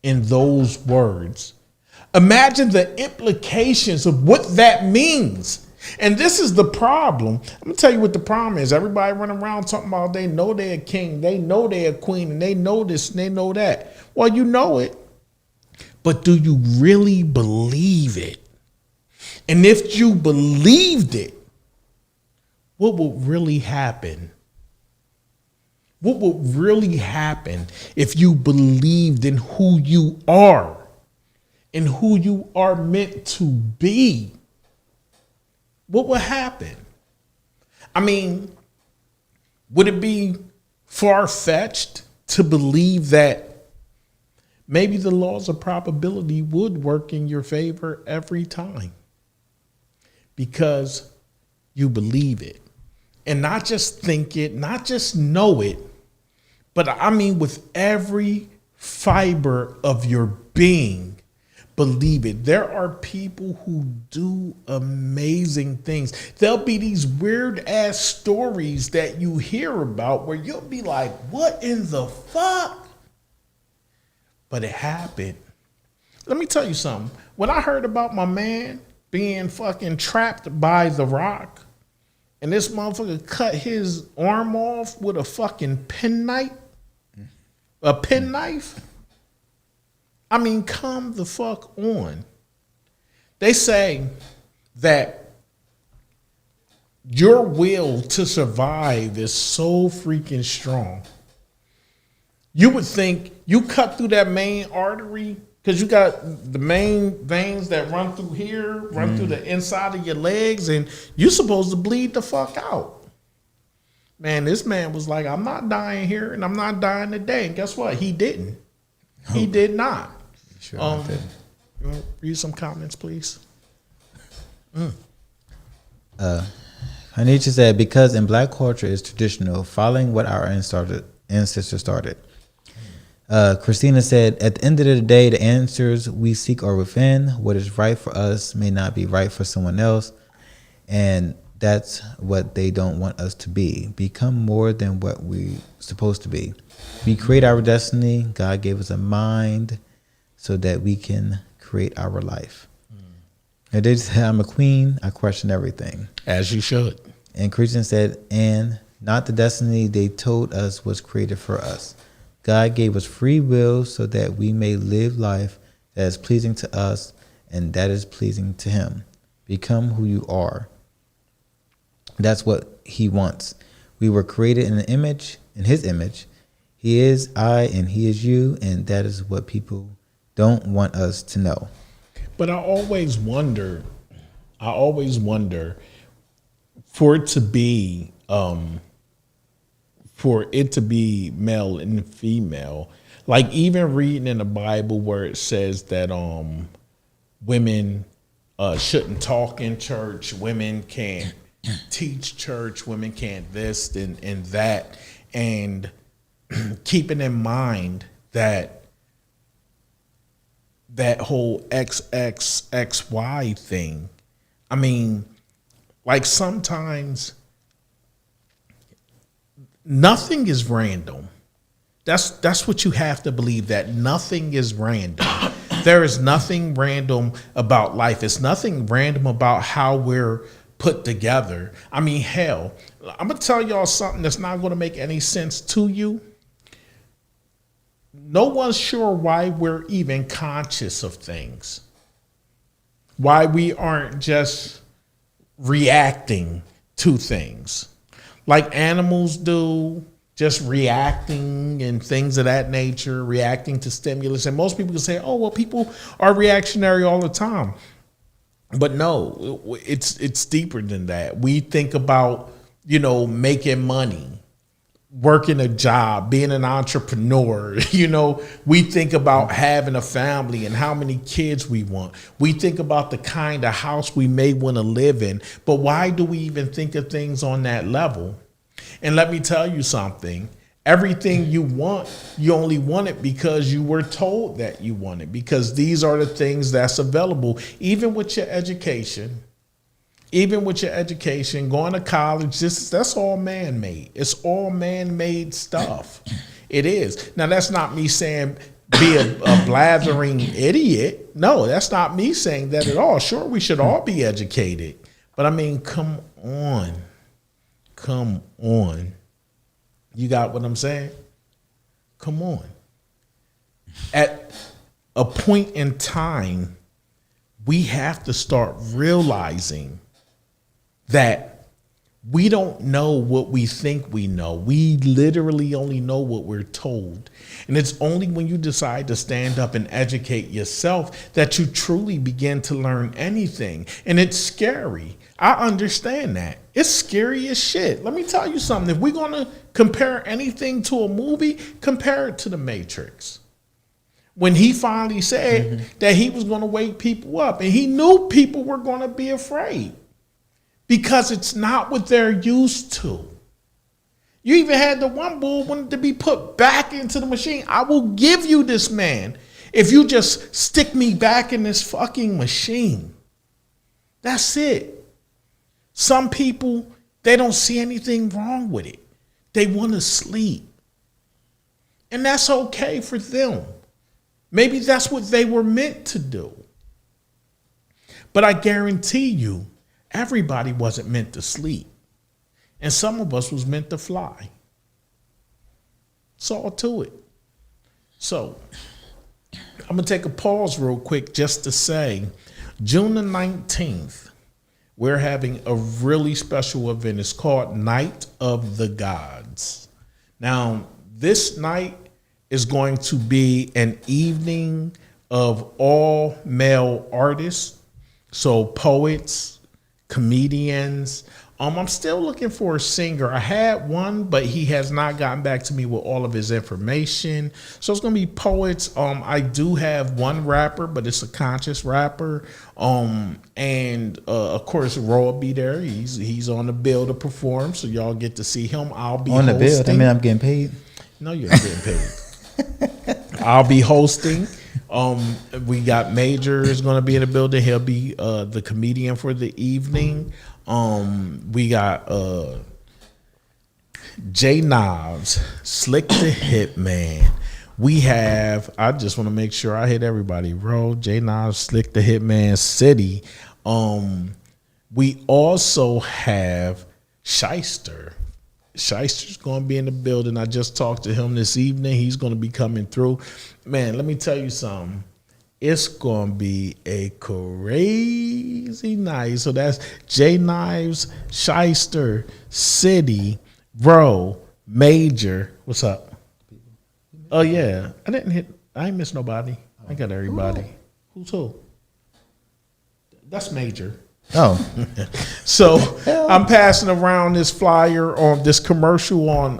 in those words. Imagine the implications of what that means. And this is the problem. I'm going to tell you what the problem is. Everybody running around talking about they know they're a king, they know they're a queen, and they know this and they know that. Well, you know it. But do you really believe it? And if you believed it, what would really happen? What would really happen if you believed in who you are and who you are meant to be? What would happen? I mean, would it be far-fetched to believe that maybe the laws of probability would work in your favor every time? Because you believe it. And not just think it, not just know it, but I mean with every fiber of your being, believe it. There are people who do amazing things. There'll be these weird ass stories that you hear about where you'll be like, what in the fuck? But it happened. Let me tell you something. When I heard about my man being fucking trapped by the Rock, and this motherfucker cut his arm off with a fucking penknife, I mean, come the fuck on. They say that your will to survive is so freaking strong. You would think you cut through that main artery, because you got the main veins that run through here, run through the inside of your legs, and you're supposed to bleed the fuck out. Man, this man was like, I'm not dying here, and I'm not dying today. And guess what? He didn't. He did not. Sure, You want to read some comments, please? Hanicha said, because in black culture is traditional, following what our ancestors started. Christina said, at the end of the day, the answers we seek are within. What is right for us may not be right for someone else. And that's what they don't want us to be. Become more than what we're supposed to be. We create our destiny. God gave us a mind so that we can create our life. And they said, I'm a queen. I question everything. As you should. And Christian said, and not the destiny they told us was created for us. God gave us free will so that we may live life that is pleasing to us and that is pleasing to him. Become who you are. That's what he wants. We were created in his image. He is I and he is you, and that is what people don't want us to know. But I always wonder, for it to be male and female, like even reading in the Bible where it says that women shouldn't talk in church, women can't teach church, women can't this and that, and keeping in mind that whole XXXY thing. I mean, like sometimes nothing is random. That's what you have to believe, that nothing is random. There is nothing random about life. It's nothing random about how we're put together. I mean, hell, I'm going to tell y'all something that's not going to make any sense to you. No one's sure why we're even conscious of things. Why we aren't just reacting to things like animals do, just reacting and things of that nature, reacting to stimulus. And most people can say, oh, well, people are reactionary all the time. But no, it's deeper than that. We think about, making money, working a job, being an entrepreneur. We think about having a family and how many kids we want. We think about the kind of house we may want to live in. But why do we even think of things on that level? And let me tell you something. Everything you want, you only want it because you were told that you want it, because these are the things that's available. Even with your education, going to college, that's all man-made. It's all man-made stuff. It is. Now, that's not me saying be a blathering idiot. No, that's not me saying that at all. Sure, we should all be educated. But I mean, come on. You got what I'm saying? Come on. At a point in time, we have to start realizing that we don't know what we think we know. We literally only know what we're told. And it's only when you decide to stand up and educate yourself that you truly begin to learn anything. And it's scary. I understand that. It's scary as shit. Let me tell you something. If we're going to compare anything to a movie, compare it to The Matrix. When he finally said that he was going to wake people up, and he knew people were going to be afraid because it's not what they're used to. You even had the one bull wanted to be put back into the machine. I will give you this man if you just stick me back in this fucking machine. That's it. Some people, they don't see anything wrong with it. They want to sleep. And that's okay for them. Maybe that's what they were meant to do. But I guarantee you, everybody wasn't meant to sleep. And some of us was meant to fly. It's all to it. So, I'm going to take a pause real quick just to say, June the 19th, we're having a really special event. It's called Night of the Gods. Now, this night is going to be an evening of all male artists. So poets, comedians. I'm still looking for a singer. I had one, but he has not gotten back to me with all of his information. So it's going to be poets. I do have one rapper, but it's a conscious rapper. And of course, Ro will be there. He's on the bill to perform, so y'all get to see him. I'll be on hosting. the bill. That mean I'm getting paid? No, you're not getting paid. I'll be hosting. We got Major is going to be in the building. He'll be the comedian for the evening. We got Jay Knobs, Slick the Hitman. We have, I just want to make sure I hit everybody. Ro, Jay Knobs, Slick the Hitman, City. We also have Shyster. Shyster's going to be in the building. I just talked to him this evening. He's going to be coming through. Man, let me tell you something. It's going to be a crazy night. So that's J Knives, Shyster, City, Ro, Major. What's up? Oh, yeah. I ain't miss nobody. I got everybody. Who's who? That's Major. Oh. So I'm passing around this flyer on this commercial on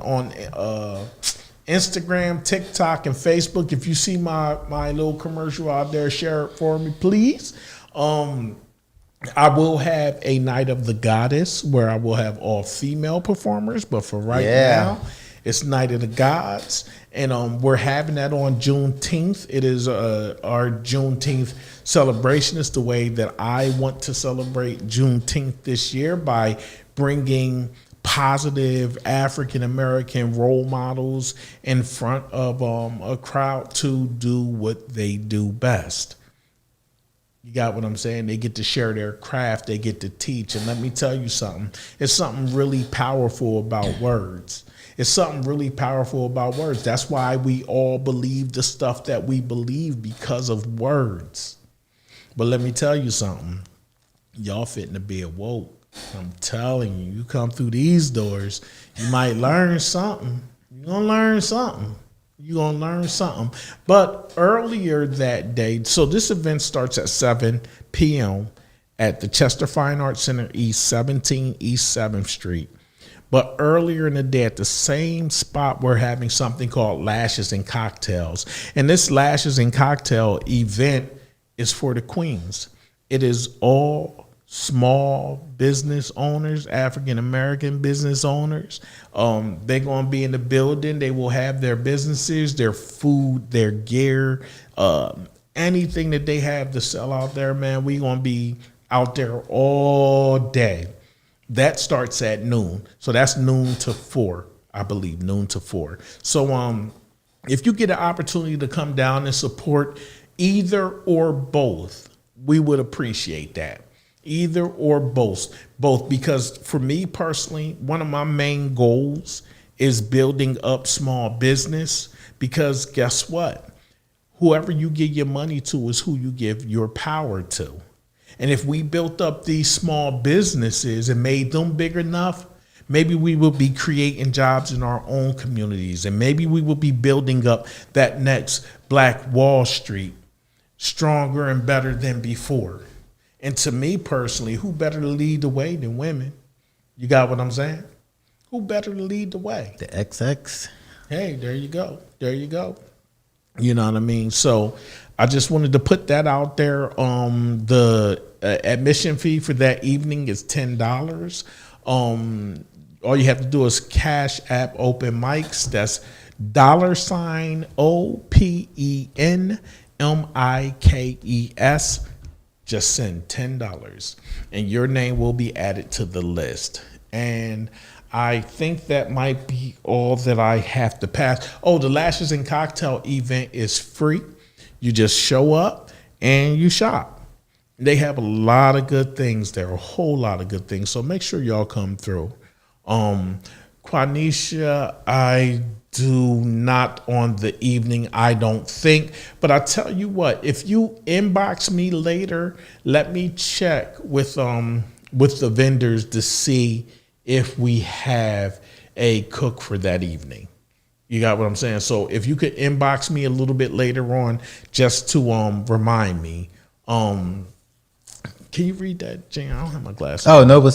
Instagram, TikTok, and Facebook. If you see my little commercial out there, share it for me, please. I will have a Night of the Goddess where I will have all female performers, but for right now, it's Night of the Gods. And we're having that on Juneteenth. It is our Juneteenth celebration. It's the way that I want to celebrate Juneteenth this year, by bringing positive African American role models in front of a crowd to do what they do best. You got what I'm saying? They get to share their craft. They get to teach. And let me tell you something. It's something really powerful about words. It's something really powerful about words. That's why we all believe the stuff that we believe, because of words. But let me tell you something. Y'all fitting to be awoke. I'm telling you, you come through these doors, you might learn something. You're going to learn something. You're going to learn something. But earlier that day, so this event starts at 7 p.m. at the Chester Fine Arts Center East, 17 East 7th Street. But earlier in the day at the same spot, we're having something called Lashes and Cocktails. And this Lashes and Cocktail event is for the queens. It is all small business owners, African-American business owners. They're going to be in the building. They will have their businesses, their food, their gear, anything that they have to sell out there, man. We're going to be out there all day. That starts at noon. So that's noon to 4, I believe, noon to 4. So if you get an opportunity to come down and support either or both, we would appreciate that. Either or both, because for me personally, one of my main goals is building up small business, because guess what? Whoever you give your money to is who you give your power to. And if we built up these small businesses and made them big enough, maybe we will be creating jobs in our own communities, and maybe we will be building up that next Black Wall Street stronger and better than before. And to me personally, who better to lead the way than women? You got what I'm saying? Who better to lead the way? The XX. Hey, there you go. There you go. You know what I mean? So I just wanted to put that out there. The admission fee for that evening is $10. All you have to do is Cash App Open Mics. That's $OPENMIKES. Just send $10 and your name will be added to the list. And I think that might be all that I have to pass. Oh, the Lashes and Cocktail event is free. You just show up and you shop. They have a lot of good things there, a whole lot of good things. So make sure y'all come through. Quanisha, I do not on the evening, I don't think. But I tell you what, if you inbox me later, let me check with the vendors to see if we have a cook for that evening. You got what I'm saying? So if you could inbox me a little bit later on, just to remind me. Can you read that, Jane? I don't have my glasses. Oh, no, but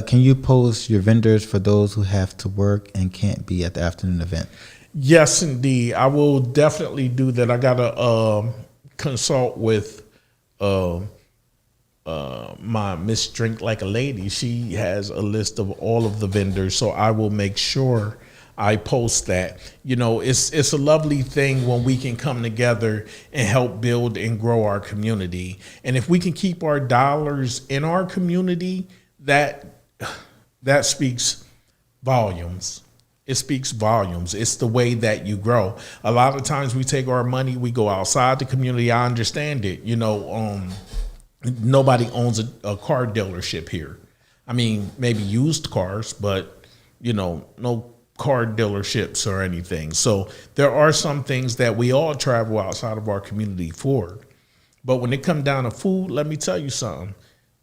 can you post your vendors for those who have to work and can't be at the afternoon event? Yes, indeed. I will definitely do that. I got to consult with my Miss Drink Like a Lady. She has a list of all of the vendors, so I will make sure I post that. You know, it's a lovely thing when we can come together and help build and grow our community. And if we can keep our dollars in our community, that speaks volumes. It speaks volumes. It's the way that you grow. A lot of times we take our money, we go outside the community. I understand it. You know, nobody owns a car dealership here. I mean, maybe used cars, but, you know, no car dealerships or anything. So there are some things that we all travel outside of our community for. But when it comes down to food, let me tell you something.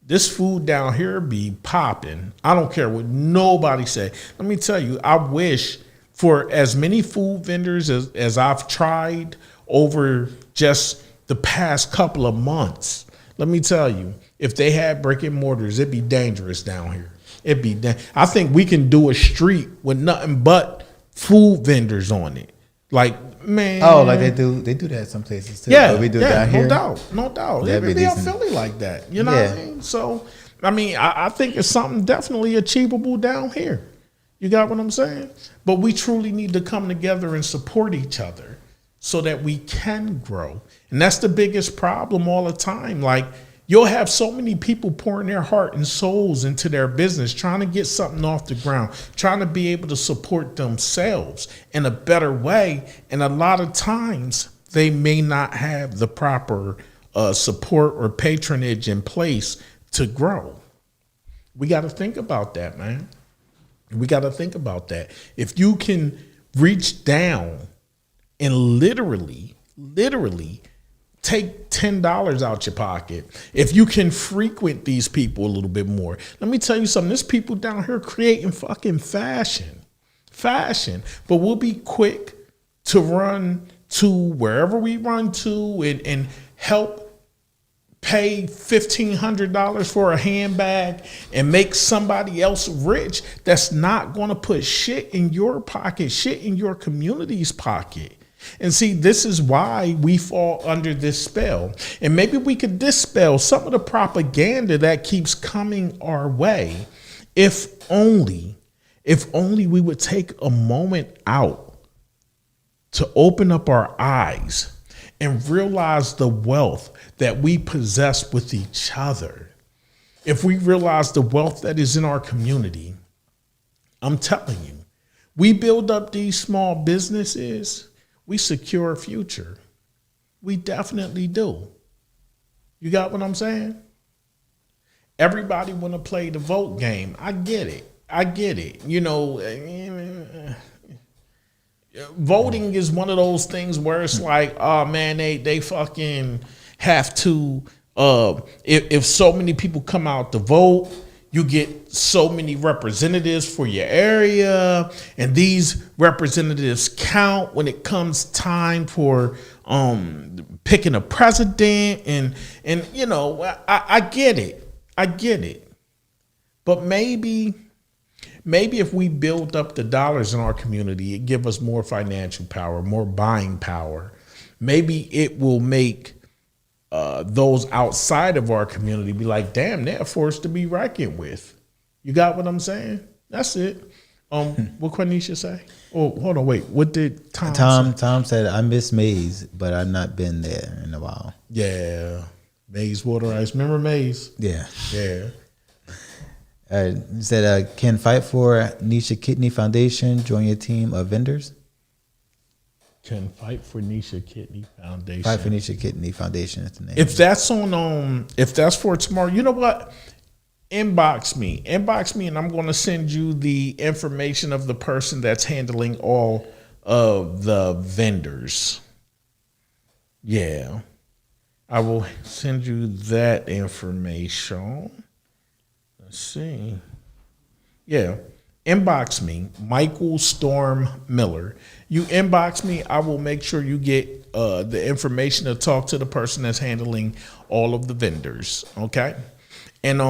This food down here be popping. I don't care what nobody say. Let me tell you, I wish for as many food vendors as I've tried over just the past couple of months. Let me tell you, if they had brick and mortars, it'd be dangerous down here. I think we can do a street with nothing but food vendors on it. Like, man. Oh, like they do that some places too. Yeah, but we do yeah, down here. No doubt. That'd It'd be be in decent. Philly like that. You know what I mean? So, I mean, I think it's something definitely achievable down here. You got what I'm saying? But we truly need to come together and support each other so that we can grow. And that's the biggest problem all the time. Like, You'll have so many people pouring their heart and souls into their business, trying to get something off the ground, trying to be able to support themselves in a better way. And a lot of times they may not have the proper support or patronage in place to grow. We got to think about that, man. We got to think about that. If you can reach down and literally take $10 out your pocket, if you can frequent these people a little bit more. Let me tell you something. There's people down here creating fucking fashion, but we'll be quick to run to wherever we run to and help pay $1,500 for a handbag and make somebody else rich that's not going to put shit in your pocket, shit in your community's pocket. And see, this is why we fall under this spell. And maybe we could dispel some of the propaganda that keeps coming our way. If only we would take a moment out to open up our eyes and realize the wealth that we possess with each other. If we realize the wealth that is in our community, I'm telling you, we build up these small businesses, we secure a future. We definitely do. You got what I'm saying? Everybody want to play the vote game. I get it. You know, voting is one of those things where it's like, oh man, they fucking have to, if so many people come out to vote, you get so many representatives for your area, and these representatives count when it comes time for picking a president. And you know, I get it. But maybe if we build up the dollars in our community, it give us more financial power, more buying power. Maybe it will make those outside of our community be like, damn, they're a force to be reckoned with. You got what I'm saying? That's it. What Quanisha say? Oh, hold on, wait. What did Tom say? Tom said, I miss Maze, but I've not been there in a while. Yeah. Maze Water Ice. Remember Maze? Yeah. Yeah. He said, can Fight for Nisha Kidney Foundation join your team of vendors? Can Fight for Nisha Kidney Foundation. Fight for Nisha Kidney Foundation is the name. If that's on, if that's for tomorrow, you know what? Inbox me, and I'm going to send you the information of the person that's handling all of the vendors. Yeah, I will send you that information. Let's see. Yeah. Inbox me, Michael Storm Miller. You inbox me, I will make sure you get the information to talk to the person that's handling all of the vendors. Okay. And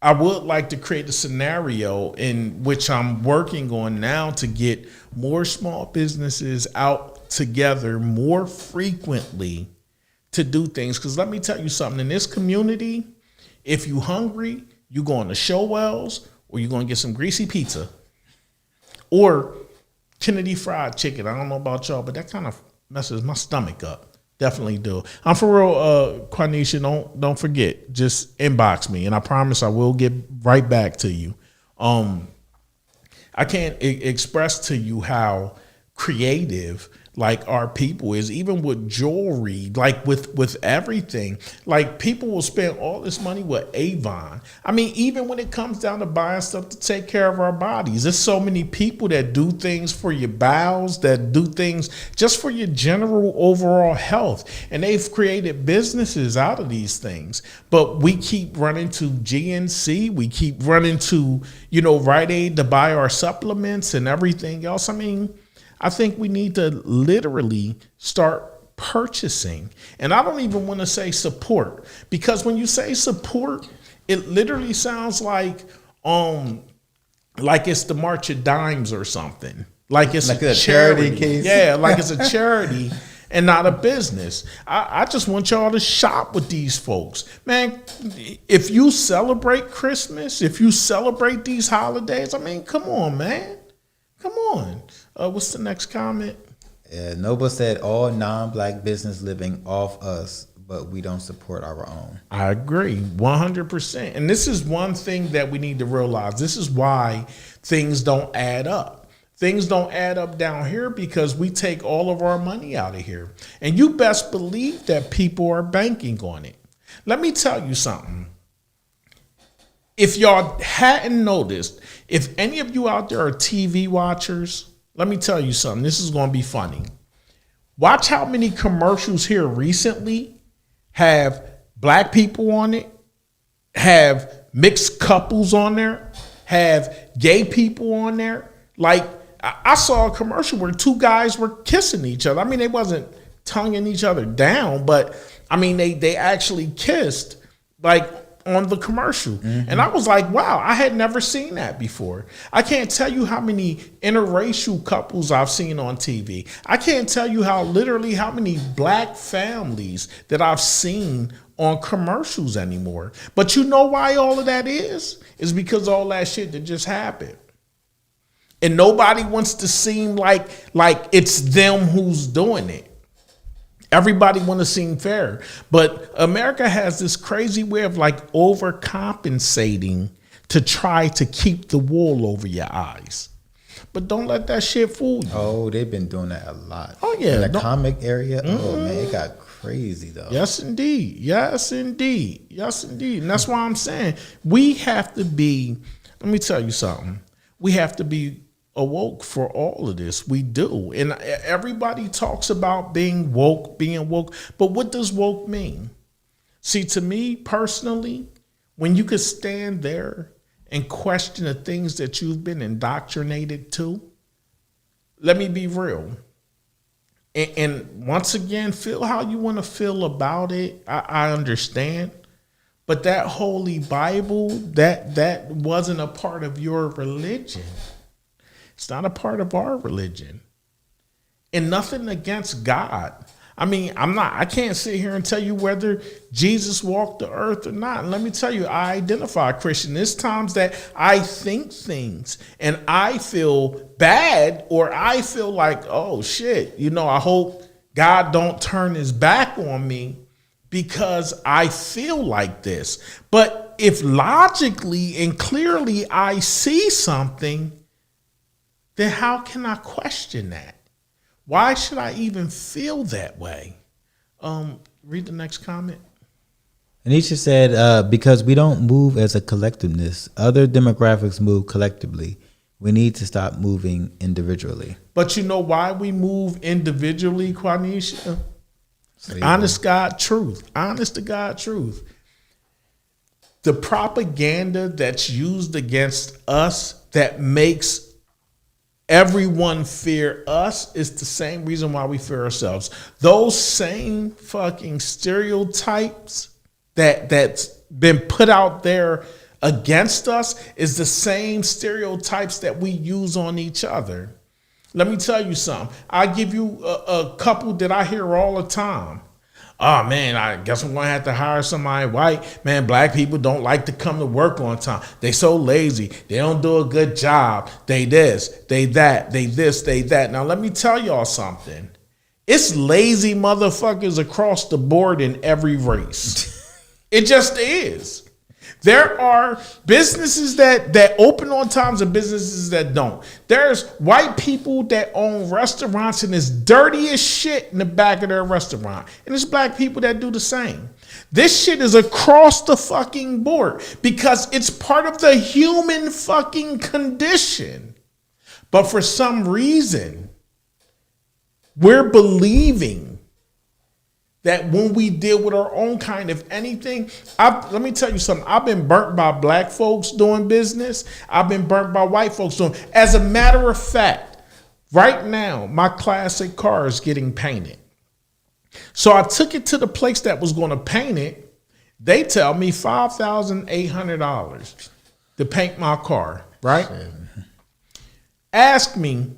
I would like to create a scenario in which I'm working on now to get more small businesses out together more frequently to do things. Because let me tell you something, in this community, if you hungry, you going to Showell's, or you're going to get some greasy pizza or Kennedy Fried Chicken. I don't know about y'all, but that kind of messes my stomach up. Definitely do. I'm for real, Quanisha, don't forget. Just inbox me, and I promise I will get right back to you. I can't express to you how creative like our people is, even with jewelry, like with everything. Like people will spend all this money with Avon. I mean, even when it comes down to buying stuff to take care of our bodies, there's so many people that do things for your bowels, that do things just for your general overall health. And they've created businesses out of these things. But we keep running to GNC. We keep running to, Rite Aid to buy our supplements and everything else. I mean, I think we need to literally start purchasing. And I don't even want to say support, because when you say support, it literally sounds like it's the March of Dimes or something. Like it's like a charity case. Yeah, like it's a charity and not a business. I just want y'all to shop with these folks. Man, if you celebrate Christmas, if you celebrate these holidays, I mean, come on, man. Come on. What's the next comment? Noble said all non-black business living off us, but we don't support our own. I agree 100%. And this is one thing that we need to realize. This is why things don't add up. Things don't add up down here because we take all of our money out of here. And you best believe that people are banking on it. Let me tell you something. If y'all hadn't noticed, if any of you out there are TV watchers, let me tell you something. This is going to be funny. Watch how many commercials here recently have black people on it, have mixed couples on there, have gay people on there. Like, I saw a commercial where two guys were kissing each other. I mean, they wasn't tonguing each other down, but I mean, they actually kissed, like, on the commercial. And I was like, wow, I had never seen that before. I can't tell you how many interracial couples I've seen on TV. I can't tell you how many black families that I've seen on commercials anymore. But you know why all of that is? It's because all that shit that just happened. And nobody wants to seem like it's them who's doing it. Everybody want to seem fair, but America has this crazy way of like overcompensating to try to keep the wool over your eyes. But don't let that shit fool you. Oh, they've been doing that a lot. Oh yeah, in the comic area. Oh man, it got crazy though. Yes, indeed. Yes, indeed. Yes, indeed. And that's why I'm saying we have to be. Let me tell you something. We have to be awoke for all of this. We do. And everybody talks about being woke, but what does woke mean? See, to me personally, when you could stand there and question the things that you've been indoctrinated to, let me be real. And once again, feel how you want to feel about it. I understand. But that Holy Bible, that wasn't a part of your religion. It's not a part of our religion. And nothing against God. I mean, I can't sit here and tell you whether Jesus walked the earth or not. And let me tell you, I identify Christian. There's times that I think things and I feel bad, or I feel like, oh shit, I hope God don't turn his back on me because I feel like this. But if logically and clearly I see something, then how can I question that? Why should I even feel that way? Read the next comment. Anisha said, because we don't move as a collectiveness, other demographics move collectively. We need to stop moving individually. But you know why we move individually, Quanisha? Honest God truth. Honest to God truth. The propaganda that's used against us that makes everyone fear us is the same reason why we fear ourselves. Those same fucking stereotypes that's been put out there against us is the same stereotypes that we use on each other. Let me tell you something. I give you a couple that I hear all the time. Oh man, I guess I'm gonna have to hire somebody white. Man, black people don't like to come to work on time. They so lazy. They don't do a good job. They this, they that, they this, they that. Now let me tell y'all something. It's lazy motherfuckers across the board in every race. It just is. There are businesses that open on times and businesses that don't. There's white people that own restaurants and it's dirty as shit in the back of their restaurant. And there's black people that do the same. This shit is across the fucking board because it's part of the human fucking condition. But for some reason, we're believing that when we deal with our own kind of anything, let me tell you something. I've been burnt by black folks doing business. I've been burnt by white folks doing. As a matter of fact, right now, my classic car is getting painted. So I took it to the place that was going to paint it. They tell me $5,800 to paint my car, right? Asked me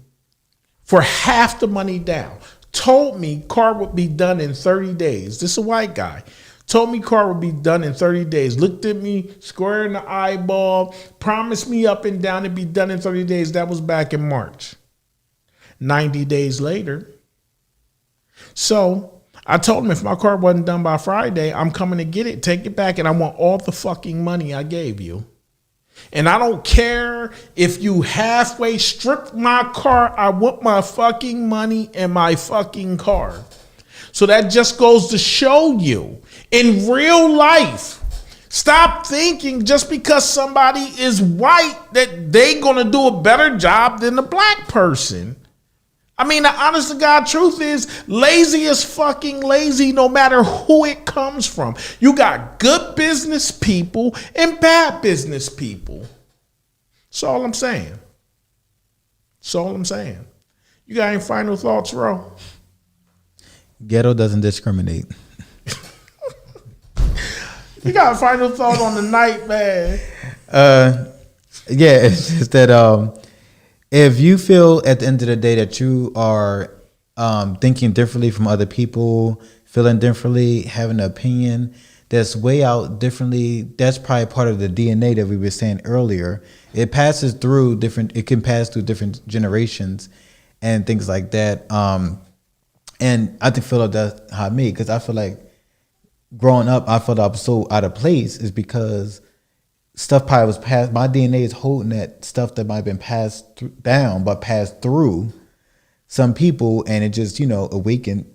for half the money down. Told me car would be done in 30 days. This is a white guy. Told me car would be done in 30 days. Looked at me square in the eyeball. Promised me up and down it'd be done in 30 days. That was back in March. 90 days later. So I told him if my car wasn't done by Friday, I'm coming to get it, take it back, and I want all the fucking money I gave you. And I don't care if you halfway stripped my car, I want my fucking money and my fucking car. So that just goes to show you, in real life, stop thinking just because somebody is white that they gonna do a better job than the black person. I mean, the honest to God truth is lazy is fucking lazy no matter who it comes from. You got good business people and bad business people. That's all I'm saying. That's all I'm saying. You got any final thoughts, Ro? Ghetto doesn't discriminate. You got a final thought on the night, man? Yeah, it's just that if you feel at the end of the day that you are thinking differently from other people, feeling differently, having an opinion that's way out differently, that's probably part of the DNA that we were saying earlier. It passes through different, it can pass through different generations and things like that. And I think Philip does how me, because I feel like growing up, I felt I was so out of place is because stuff probably was passed. My DNA is holding that stuff that might have been passed down, but passed through some people, and it just, awakened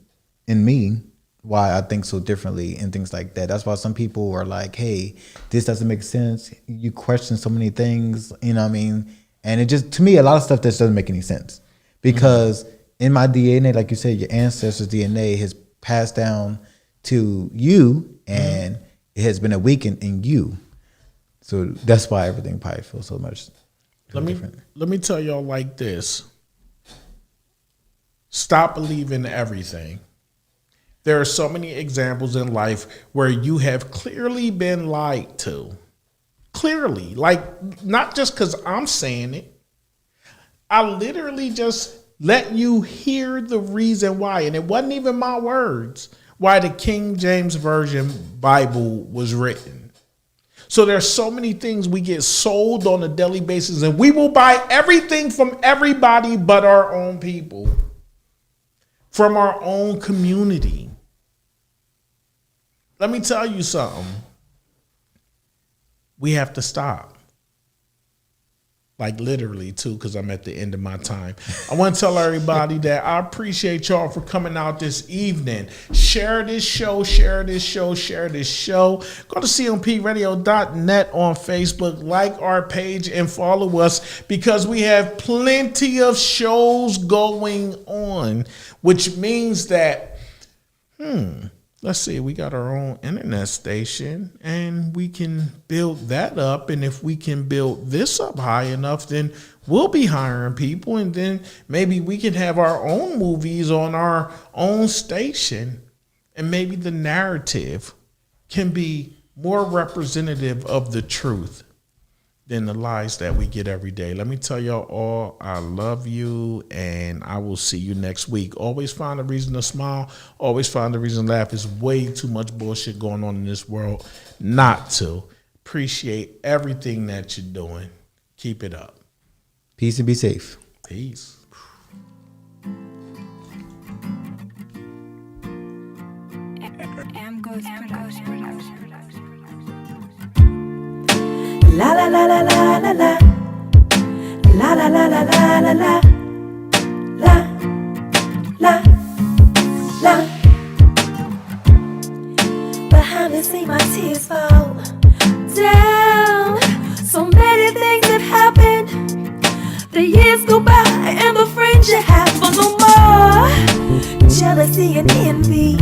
in me why I think so differently and things like that. That's why some people are like, hey, this doesn't make sense. You question so many things, you know what I mean? And it just, to me, a lot of stuff just doesn't make any sense because in my DNA, like you said, your ancestors' DNA has passed down to you and it has been awakened in you. So that's why everything probably feels so much different. Let me tell y'all like this. Stop believing everything. There are so many examples in life where you have clearly been lied to. Clearly. Like, not just because I'm saying it. I literally just let you hear the reason why. And it wasn't even my words. Why the King James Version Bible was written. So there's so many things we get sold on a daily basis, and we will buy everything from everybody but our own people, from our own community. Let me tell you something. We have to stop. Like literally too, because I'm at the end of my time. I want to tell everybody that I appreciate y'all for coming out this evening. Share this show, share this show, share this show. Go to cmpradio.net on Facebook. Like our page and follow us because we have plenty of shows going on, which means that, let's see, we got our own internet station and we can build that up. And if we can build this up high enough, then we'll be hiring people. And then maybe we can have our own movies on our own station. And maybe the narrative can be more representative of the truth than the lies that we get every day. Let me tell y'all all, I love you, and I will see you next week. Always find a reason to smile. Always find a reason to laugh. There's way too much bullshit going on in this world not to. Appreciate everything that you're doing. Keep it up. Peace and be safe. Peace. La la la la la la la. La la la la la la la. La la la. Behind the scene my tears fall down. So many things have happened. The years go by and the friends you have for no more. Jealousy and envy